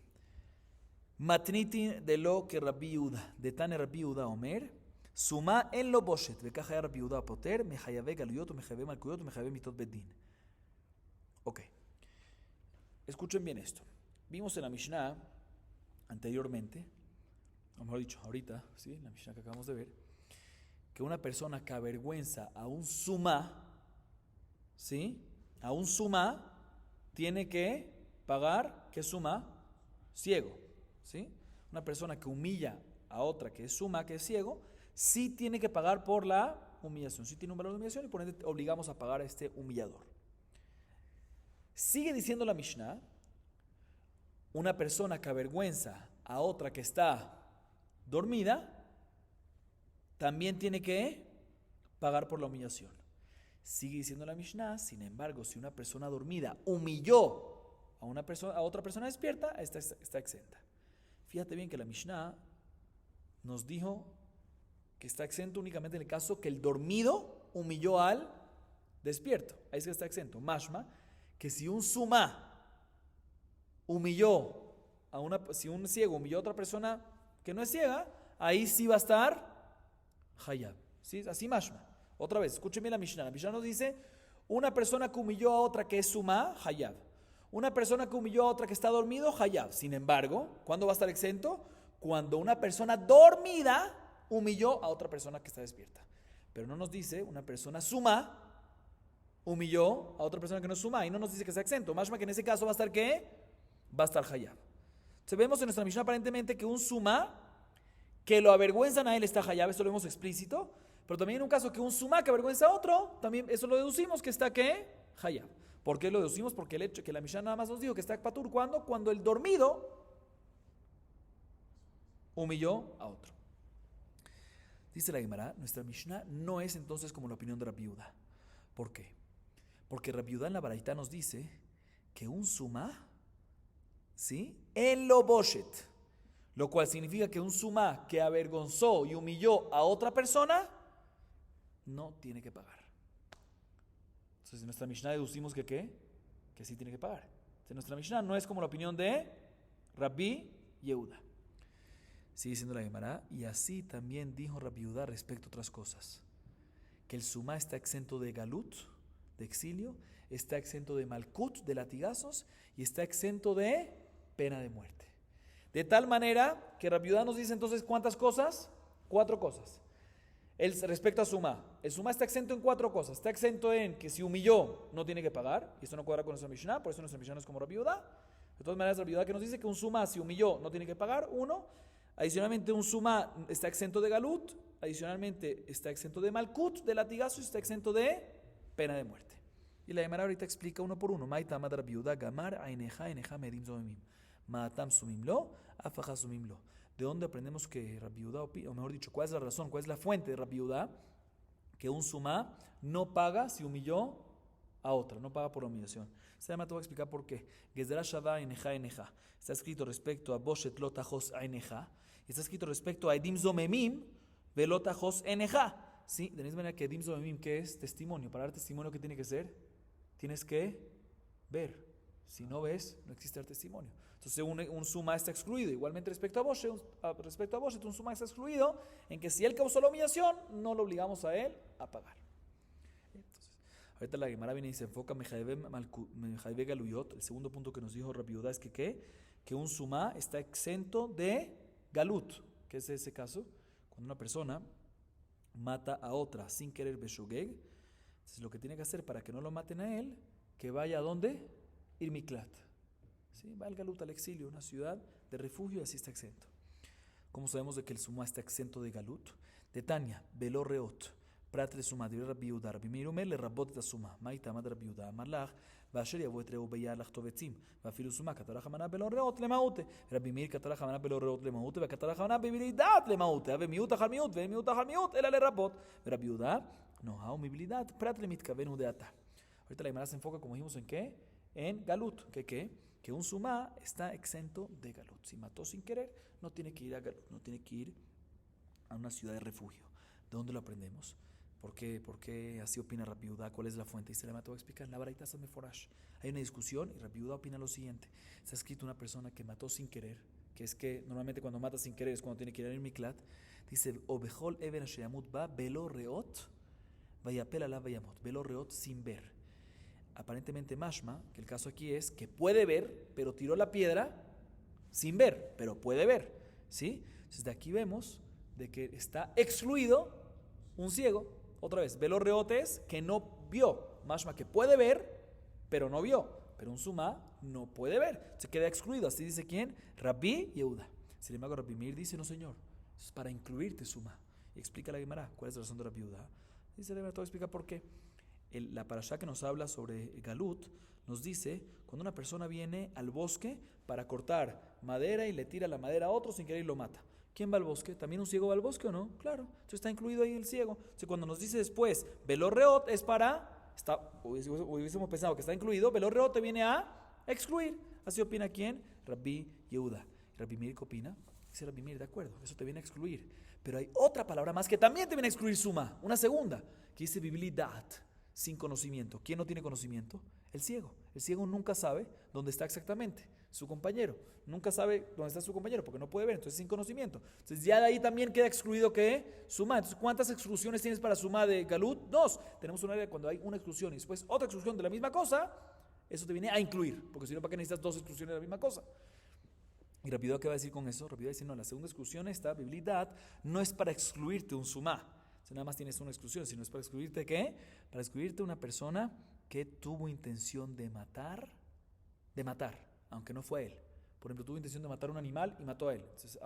Matnitin de lo que Rabbi Yehuda, de Tane Rabbi Yehuda Omer, suma en lo boshet, vekaja Rabbi Yehuda poter, mehayabe galuyot, mehayabe malkuyot, mehayabe mitot bedin. Ok. Escuchen bien esto. Vimos en la Mishnah anteriormente, o mejor dicho, ahorita, ¿sí? En la Mishnah que acabamos de ver, que una persona que avergüenza a un sumá, ¿sí? A un sumá tiene que pagar, ¿qué sumá? Ciego, ¿sí? Una persona que humilla a otra que es sumá, que es ciego, sí tiene que pagar por la humillación, sí tiene un valor de humillación y por ende obligamos a pagar a este humillador. Sigue diciendo la Mishnah, una persona que avergüenza a otra que está dormida, también tiene que pagar por la humillación. Sigue diciendo la Mishnah, sin embargo, si una persona dormida humilló a otra persona despierta, esta está exenta. Fíjate bien que la Mishnah nos dijo que está exento únicamente en el caso que el dormido humilló al despierto. Ahí sí está exento. Mashma, que si un sumá humilló si un ciego humilló a otra persona que no es ciega, ahí sí va a estar hayab. ¿Sí? Así mashma. Otra vez, escúcheme la Mishnah. La Mishnah nos dice, una persona que humilló a otra que es sumá, hayab. Una persona que humilló a otra que está dormido, hayab. Sin embargo, ¿cuándo va a estar exento? Cuando una persona dormida humilló a otra persona que está despierta. Pero no nos dice una persona sumá humilló a otra persona que no es sumá y no nos dice que está exento. Más que en ese caso va a estar ¿qué? Va a estar hayab. Entonces vemos en nuestra Mishnah aparentemente que un sumá que lo avergüenzan a él está hayab, eso lo vemos explícito. Pero también en un caso que un sumá que avergüenza a otro, también eso lo deducimos que está ¿qué? Hayab. ¿Por qué lo deducimos? Porque el hecho que la Mishnah nada más nos dijo que está patur, ¿cuándo? Cuando el dormido humilló a otro. Dice la Gemara, nuestra Mishnah no es entonces como la opinión de Rabbi Yehuda. ¿Por qué? Porque Rabbi Yehuda en la Baraita nos dice que un sumá, ¿sí? En lo boshet, lo cual significa que un sumá que avergonzó y humilló a otra persona no tiene que pagar. Entonces en nuestra Mishnah deducimos que ¿qué? Que sí tiene que pagar. Entonces nuestra Mishnah no es como la opinión de Rabbi Yehuda. Sigue diciendo la Gemara, y así también dijo Rabbi Yehuda respecto a otras cosas. Que el sumá está exento de galut, de exilio, está exento de malkut, de latigazos, y está exento de pena de muerte. De tal manera que Rabbi Yehuda nos dice entonces ¿cuántas cosas? 4 cosas. Respecto a sumá, el sumá está exento en 4 cosas. Está exento en que si humilló no tiene que pagar, y esto no cuadra con nuestra Mishnah, por eso nuestra Mishnah no es como Rabbi Yehuda. De todas maneras, Rabbi Yehuda que nos dice que un sumá si humilló no tiene que pagar, 1. Adicionalmente, un sumá está exento de galut, adicionalmente está exento de malkut, de latigazo, y está exento de pena de muerte. Y la Gemara ahorita explica uno por uno. Maitam ad Rabbi Yehuda gamar aineja eneja medim zomimim. Maatam sumimlo, afaja sumimlo. ¿De dónde aprendemos que Rabbi Yehuda, o mejor dicho, cuál es la razón, cuál es la fuente de Rabbi Yehuda? Que un sumá no paga si humilló a otra, no paga por la humillación. Se llama, te voy a explicar por qué. Gezerah shava eneja eneja. Está escrito respecto a boshet lotajos eneja. Está escrito respecto a edim zomemim velotajos eneja. ¿Sí? De la misma manera que edim zomemim, que es testimonio. Para dar testimonio, ¿qué tiene que ser? Tienes que ver. Si no ves, no existe el testimonio. Entonces un sumá está excluido. Igualmente respecto a boshet, un sumá está excluido en que si él causó la humillación, no lo obligamos a él a pagar. Entonces, ahorita la Gemara viene y se enfoca Mejaibe Galuyot. El segundo punto que nos dijo Rabbi Yehuda es que ¿qué? Que un sumá está exento de galut. ¿Qué es ese caso? Cuando una persona mata a otra sin querer beshogeg, entonces lo que tiene que hacer para que no lo maten a él, que vaya a ¿dónde? Irmiklat. ¿Sí? Va al galut, al exilio, una ciudad de refugio, y así está exento. ¿Cómo sabemos de que el sumá está exento de galut? De Tania, Velo Reot, Prat le sumá, de Rabbi Yehuda, Rabbi Meir Omer, le rabot de sumá, Maita Amad Rabbi Yehuda, Amalach, ואשר יבוא את רעהו ביער לחטוב עצים, ואפילו סומה כתרה חמנה בלא רעות למהות. רבי מאיר כתרה חמנה בלא רעות למהות, וכתרה חמנה בבלי דעת למהות, ומיעוט אחר מיעוט, ואין מיעוט אחר מיעוט, אלא לרבות. ורבי יהודה, נוהאו מבלי דעת, פרט למתכוון הוא דעתה. Ahorita la Gemara se enfoca, como dijimos, ¿en qué? En galut. ¿Qué? Que un sumá está exento de galut. Si mató sin querer, no tiene que ir a galut, no tiene que ir a una ciudad de refugio. ¿De dónde lo aprendemos? ¿Por qué así opina Rabbi Yehuda? ¿Cuál es la fuente? Y se la te voy a explicar. La Baraita Sad Meforash. Hay una discusión y Rabbi Yehuda opina lo siguiente. Está escrito una persona que mató sin querer, que es que normalmente cuando mata sin querer es cuando tiene que ir al Miklat. Dice, Obejol Eben Asheyamut ba Belo Reot Vayapel Alav Vayamot. Belo Reot, sin ver. Aparentemente mashma, que el caso aquí es que puede ver, pero tiró la piedra sin ver, pero puede ver. ¿Sí? Entonces de aquí vemos de que está excluido un ciego. Otra vez, velo reotes que no vio, mashma que puede ver, pero no vio. Pero un sumá no puede ver, se queda excluido. Así dice ¿quién? Rabbi Yehuda. Sin embargo, Rabbi Meir dice, no señor, eso es para incluirte sumá. Y explica la Gemara, ¿cuál es la razón de Rabbi Yehuda? Dice la Gemara, te voy a explicar por qué. La parashá que nos habla sobre Galut nos dice, cuando una persona viene al bosque para cortar madera y le tira la madera a otro sin querer y lo mata. ¿Quién va al bosque? ¿También un ciego va al bosque o no? Claro, entonces está incluido ahí el ciego. Entonces cuando nos dice después, Velo Reot es para, hubiésemos pensado que está incluido, Velo Reot te viene a excluir. Así opina ¿quién? Rabbi Yehuda. Rabbi Meir, ¿qué opina? Dice Rabbi Meir, de acuerdo, eso te viene a excluir. Pero hay otra palabra más que también te viene a excluir suma, una segunda, que dice Bibli Dat. sin conocimiento. ¿Quién no tiene conocimiento? El ciego. El ciego nunca sabe dónde está exactamente su compañero. Nunca sabe dónde está su compañero porque no puede ver, entonces sin conocimiento. Entonces ya de ahí también queda excluido ¿qué? Sumá. Entonces, ¿cuántas exclusiones tienes para sumá de Galut? 2. Tenemos una área cuando hay una exclusión y después otra exclusión de la misma cosa, eso te viene a incluir, porque si no, ¿para qué necesitas 2 exclusiones de la misma cosa? Y Rabbi ¿qué va a decir con eso? Rabbi va a decir, no, la segunda exclusión esta, Biblidat, no es para excluirte un sumá. O sea, nada más tienes una exclusión, sino es para excluirte ¿qué? Para excluirte una persona que tuvo intención de matar, aunque no fue él. Por ejemplo, tuvo intención de matar a un animal y mató a él. Entonces,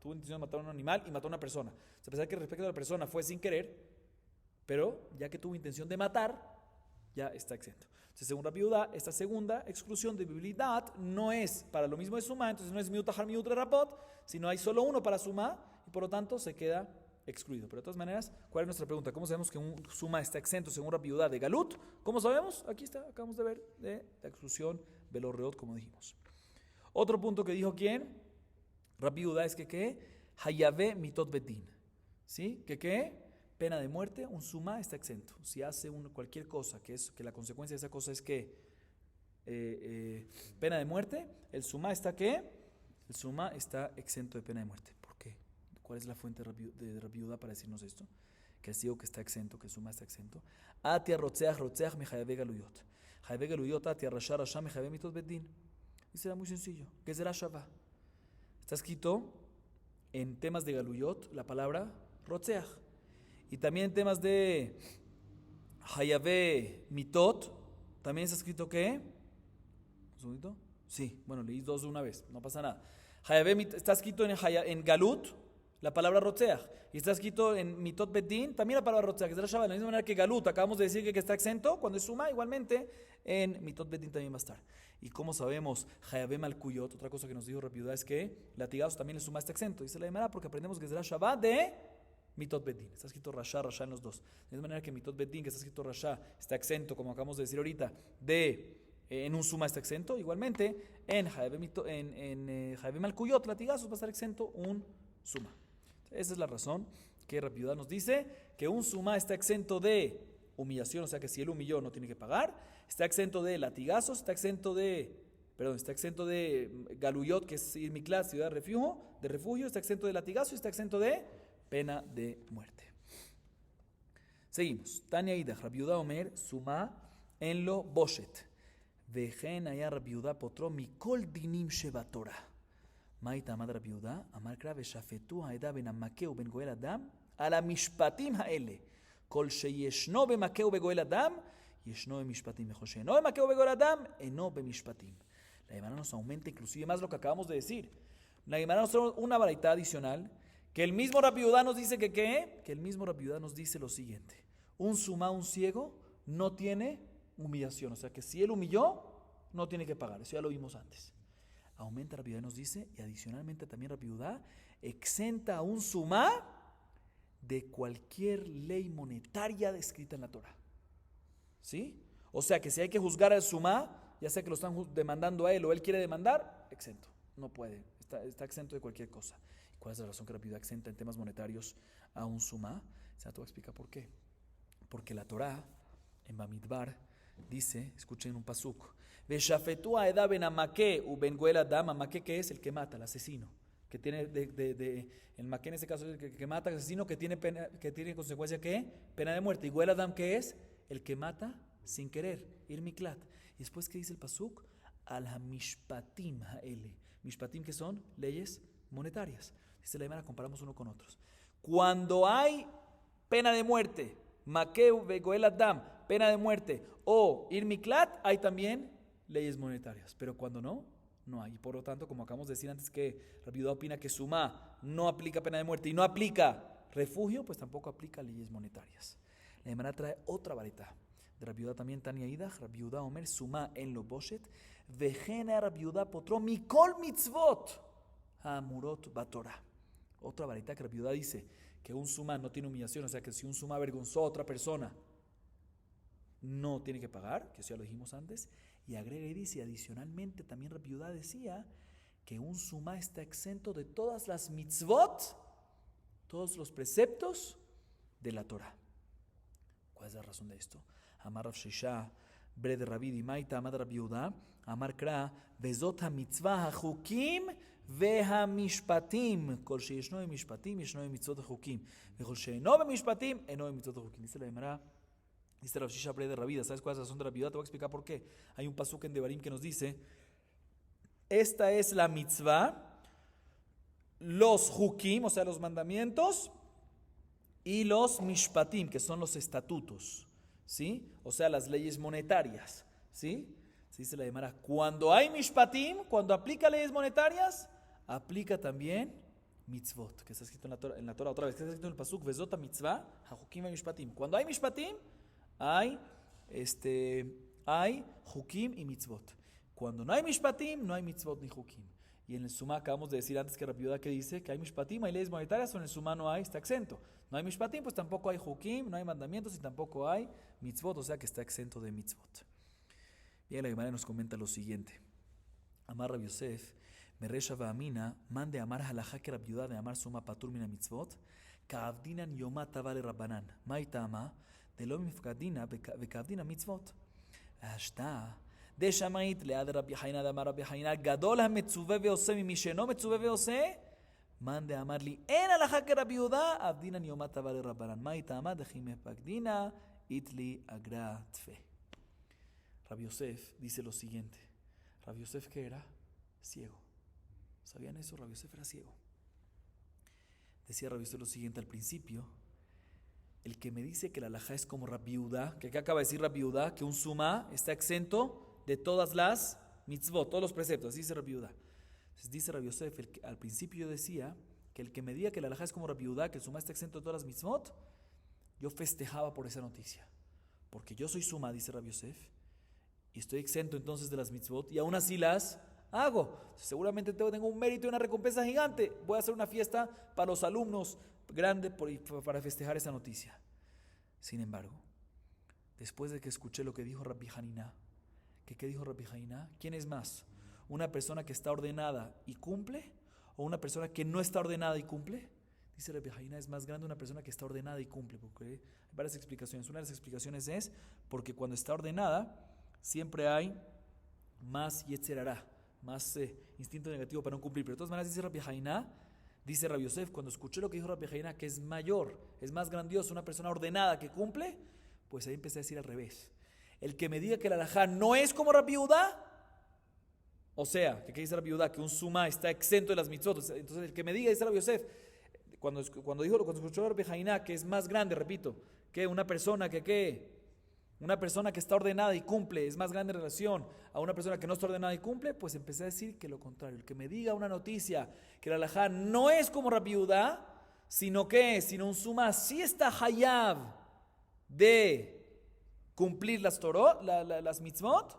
tuvo intención de matar a un animal y mató a una persona. O sea, a pesar que respecto a la persona fue sin querer, pero ya que tuvo intención de matar, ya está exento. Entonces, según Rabbi Yehuda, esta segunda exclusión de Biblidat no es para lo mismo de sumá, entonces no es miut tahar miut rapot, sino hay solo uno para sumá y por lo tanto se queda excluido. Pero de todas maneras, ¿cuál es nuestra pregunta? ¿Cómo sabemos que un sumá está exento según Rabbi Yehuda de Galut? ¿Cómo sabemos? Aquí está, acabamos de ver de la exclusión velorreot, como dijimos. Otro punto que dijo ¿quién? Rabbi Yehuda es que ¿qué? Hayave mitot bedin. ¿Sí? ¿Que qué? Pena de muerte, un sumá está exento. Si hace cualquier cosa, que la consecuencia de esa cosa es que pena de muerte, el sumá está ¿qué? El sumá está exento de pena de muerte. ¿Por qué? ¿Cuál es la fuente de Rabbi Yehuda para decirnos esto? Que el ciego que está exento, que el sumá está exento. Atia rotzeach me hayave galuyot. Hayave galuyot atia rasha rasha me hayave mitot bedin. Y será muy sencillo. ¿Qué será Shabbat? Está escrito en temas de galuyot la palabra rotzeach. Y también en temas de Hayave Mitot, también está escrito ¿qué? ¿Un segundito? Sí, bueno, leí 2 de una vez, no pasa nada. Está escrito en Galut la palabra Rotzeach. Y está escrito en Mitot Bedin también la palabra Rotzeach. Es de la misma manera que Galut, acabamos de decir que está exento, cuando es suma, igualmente en Mitot Bedin también va a estar. Y como sabemos, Hayave Malkuyot, otra cosa que nos dijo Rabbi Yehuda es que latigazos también el suma está exento. Dice la Gemara porque aprendemos que es de la Shabbat de Mitot Bedin. Está escrito Rasha en los dos. De la manera que Mitot Bedin, que está escrito Rasha, está exento, como acabamos de decir ahorita, en un suma está exento. Igualmente, en Hayave Malkuyot, latigazos, va a estar exento un suma. Esa es la razón que Rabbi Yehuda nos dice que un suma está exento de humillación, o sea que si él humilló no tiene que pagar. Está exento de latigazos, está exento de galuyot, que es Irmiklat, ciudad de refugio, está exento de latigazos y está exento de pena de muerte. Seguimos. Tania Idach, Rabbi Yehuda Omer, sumá en lo boshet. Vejen allá Rabbi Yehuda potro mikol dinim shebatorah. Maita amad Rabbi Yehuda, amar kra veshafetu haeda ben amakeu ben goel adam, al המishpatim האלה. כל שישנו במכהו בגואל אדם, ישנו במשפטים. וכל שאינו במכהו בגואל אדם, אינו במשפטים. La Gemara nos aumenta inclusive más lo que acabamos de decir. La Gemara nos trae una baraita adicional, que el mismo Rabbi Yehuda nos dice que ¿qué? Que el mismo Rabbi Yehuda nos dice lo siguiente. Un sumá, un ciego, no tiene humillación. O sea que si él humilló, no tiene que pagar. Eso ya lo vimos antes. Aumenta Rabbi Yehuda nos dice, y adicionalmente también Rabbi Yehuda exenta a un sumá de cualquier ley monetaria descrita en la Torah. ¿Sí? O sea que si hay que juzgar al sumá, ya sea que lo están demandando a él o él quiere demandar, exento. No puede. Está exento de cualquier cosa. ¿Y cuál es la razón que Rabbi Yehuda exenta en temas monetarios a un sumá? Se te voy a explicar por qué. Porque la Torah, en Bamidbar, dice, escuchen un pasuk, Veshafetu haeda ben amake u ben goel adam. Amake, que es el que mata, el asesino. Que tiene el maquén en ese caso es el que mata, el asesino que tiene consecuencia ¿qué? Pena de muerte. Y goel adam, que es el que mata sin querer, irmiklat. Y después, ¿qué dice el pasuk? Al hamishpatim haele. Mishpatim, que son leyes monetarias. Dice la Gemara, comparamos uno con otros. Cuando hay pena de muerte, makeu vegoel adam, pena de muerte, o irmiklat, hay también leyes monetarias. Pero cuando no hay. Y por lo tanto, como acabamos de decir antes que Rabbi Yehuda opina que sumá no aplica pena de muerte y no aplica refugio, pues tampoco aplica leyes monetarias. La Gemara trae otra varita. De Rabbi Yehuda también Tania Idach, Rabbi Yehuda Omer, sumá en lo boshet, vejena Rabbi Yehuda potro mikol mitzvot hamurot batorah. Otra varita que Rabbi Yehuda dice que un sumá no tiene humillación, o sea que si un sumá avergonzó a otra persona, no tiene que pagar, que eso ya lo dijimos antes. Y agrega y dice, adicionalmente también Rabbi Yehuda decía que un sumá está exento de todas las mitzvot, todos los preceptos de la Torah. ¿Cuál es la razón de esto? Amar Rav Shisha, bre de Rabbi Dimaita, Amar Rabbi Yehuda, Amar Kra, vezot ha-mitzvah ha-chukim והמשפטים, כל שישנו עם משפטים, ישנו עם מצוות החוקים, וכל שאינו במשפטים, אינו עם מצוות החוקים. Dice la Gemara, dice Rav Shisha bre de Rabbi, ¿sabes cuál es la razón de Rabbi Yehuda? Te voy a explicar por qué. Hay un pasuk en Devarim que nos dice, esta es la mitzvah, los hukim, o sea, los mandamientos, y los mishpatim, que son los estatutos, ¿sí? O sea, las leyes monetarias, ¿sí? Se dice la Gemara, cuando hay mishpatim, cuando aplica leyes monetarias, aplica también mitzvot, que está escrito en la Torah otra vez, que está escrito en el pasuk, vezot mitzvah, hajukim y mishpatim. Cuando hay mishpatim, hay hukim y mitzvot. Cuando no hay mishpatim, no hay mitzvot ni hukim. Y en el Sumá acabamos de decir antes que Rabbi Yehuda que dice que hay mishpatim, hay leyes monetarias, o en el Sumá no hay, está exento. No hay mishpatim, pues tampoco hay hukim, no hay mandamientos y tampoco hay mitzvot, o sea que está exento de mitzvot. Y la Gemara nos comenta lo siguiente. Amar Rabbi Yosef, Meresha Va'amina, mande amar halajá que Rabbi Yehuda de amar Sumá patur mina mitzvot, ka'avdinan yomá tavale rabbanan, ma'itama, de lo mifkadina, beka'avdina mitzvot. Ashta, de shamait lead Rabbi Haina de amar Rabbi Haina, gadol ha-metzuve ve'ose mimi sheno metzuve ve'ose, mande amarli en halajá que Rabbi Yehuda, avdinan yomá tavale rabbanan, ma'itama, de jimefkadina, itli agra tfe. Rabbi Yosef dice lo siguiente. Rabbi Yosef, ¿qué era? Ciego. ¿Sabían eso? Rabbi Yosef era ciego. Decía Rabbi Yosef lo siguiente al principio. El que me dice que la halajá es como Rabbi Yehuda, que acá acaba de decir Rabbi Yehuda, que un sumá está exento de todas las mitzvot, todos los preceptos. Así dice Rabbi Yehuda. Entonces dice Rabbi Yosef, al principio yo decía que el que me diga que la halajá es como Rabbi Yehuda, que el sumá está exento de todas las mitzvot, yo festejaba por esa noticia. Porque yo soy sumá, dice Rabbi Yosef, y estoy exento entonces de las mitzvot, y aún así las hago. Seguramente tengo un mérito y una recompensa gigante. Voy a hacer una fiesta para los alumnos grande para festejar esa noticia. Sin embargo, después de que escuché lo que dijo Rabbi Hanina, ¿qué dijo Rabbi Hanina? ¿Quién es más? ¿Una persona que está ordenada y cumple? ¿O una persona que no está ordenada y cumple? Dice Rabbi Hanina, es más grande una persona que está ordenada y cumple. Porque hay varias explicaciones. Una de las explicaciones es porque cuando está ordenada, siempre hay más yetzer hará, más instinto negativo para no cumplir. Pero de todas maneras dice Rabbi Haina, dice Rabbi Yosef, cuando escuché lo que dijo Rabbi Haina, que es mayor, es más grandioso, una persona ordenada que cumple, pues ahí empecé a decir al revés. El que me diga que la halajá no es como Rabbi Yehuda, o sea, ¿qué dice Rabbi Yehuda? Que un sumá está exento de las mitzvot. Entonces el que me diga, dice Rabbi Yosef, cuando escuchó a Rabbi Haina, que es más grande, repito, que una persona una persona que está ordenada y cumple es más grande en relación a una persona que no está ordenada y cumple, pues empecé a decir que lo contrario. El que me diga una noticia que la halajá no es como Rabbi Yehuda, sino un sumá sí está hayab de cumplir las Torot, las mitzvot.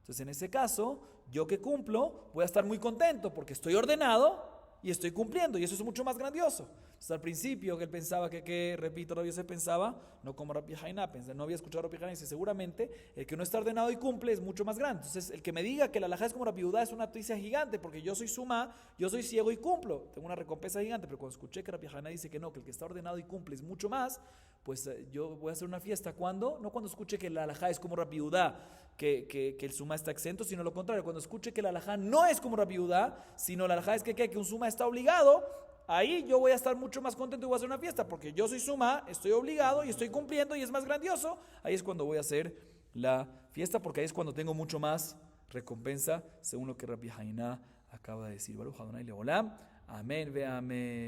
Entonces en ese caso, yo que cumplo voy a estar muy contento porque estoy ordenado y estoy cumpliendo, y eso es mucho más grandioso. Entonces al principio que él pensaba repito, Rabbi Yosef pensaba, no como Rabbi Haina, no había escuchado a Rabbi Haina, y dice, seguramente el que no está ordenado y cumple es mucho más grande. Entonces el que me diga que la halajá es como Rabbi Yehuda es una noticia gigante, porque yo soy sumá, yo soy ciego y cumplo, tengo una recompensa gigante. Pero cuando escuché que Rabbi Haina dice que no, que el que está ordenado y cumple es mucho más, pues yo voy a hacer una fiesta. ¿Cuándo? No cuando escuche que la halajá es como Rabbi Yehuda, que el sumá está exento, sino lo contrario, cuando escuche que la halajá no es como Rabbi Yehuda, sino la halajá es que un sumá está obligado. Ahí yo voy a estar mucho más contento y voy a hacer una fiesta, porque yo soy sumá, estoy obligado y estoy cumpliendo y es más grandioso. Ahí es cuando voy a hacer la fiesta, porque ahí es cuando tengo mucho más recompensa, según lo que Rabbi Haina acaba de decir. Baruch Adonai Leolam. Amén ve amén.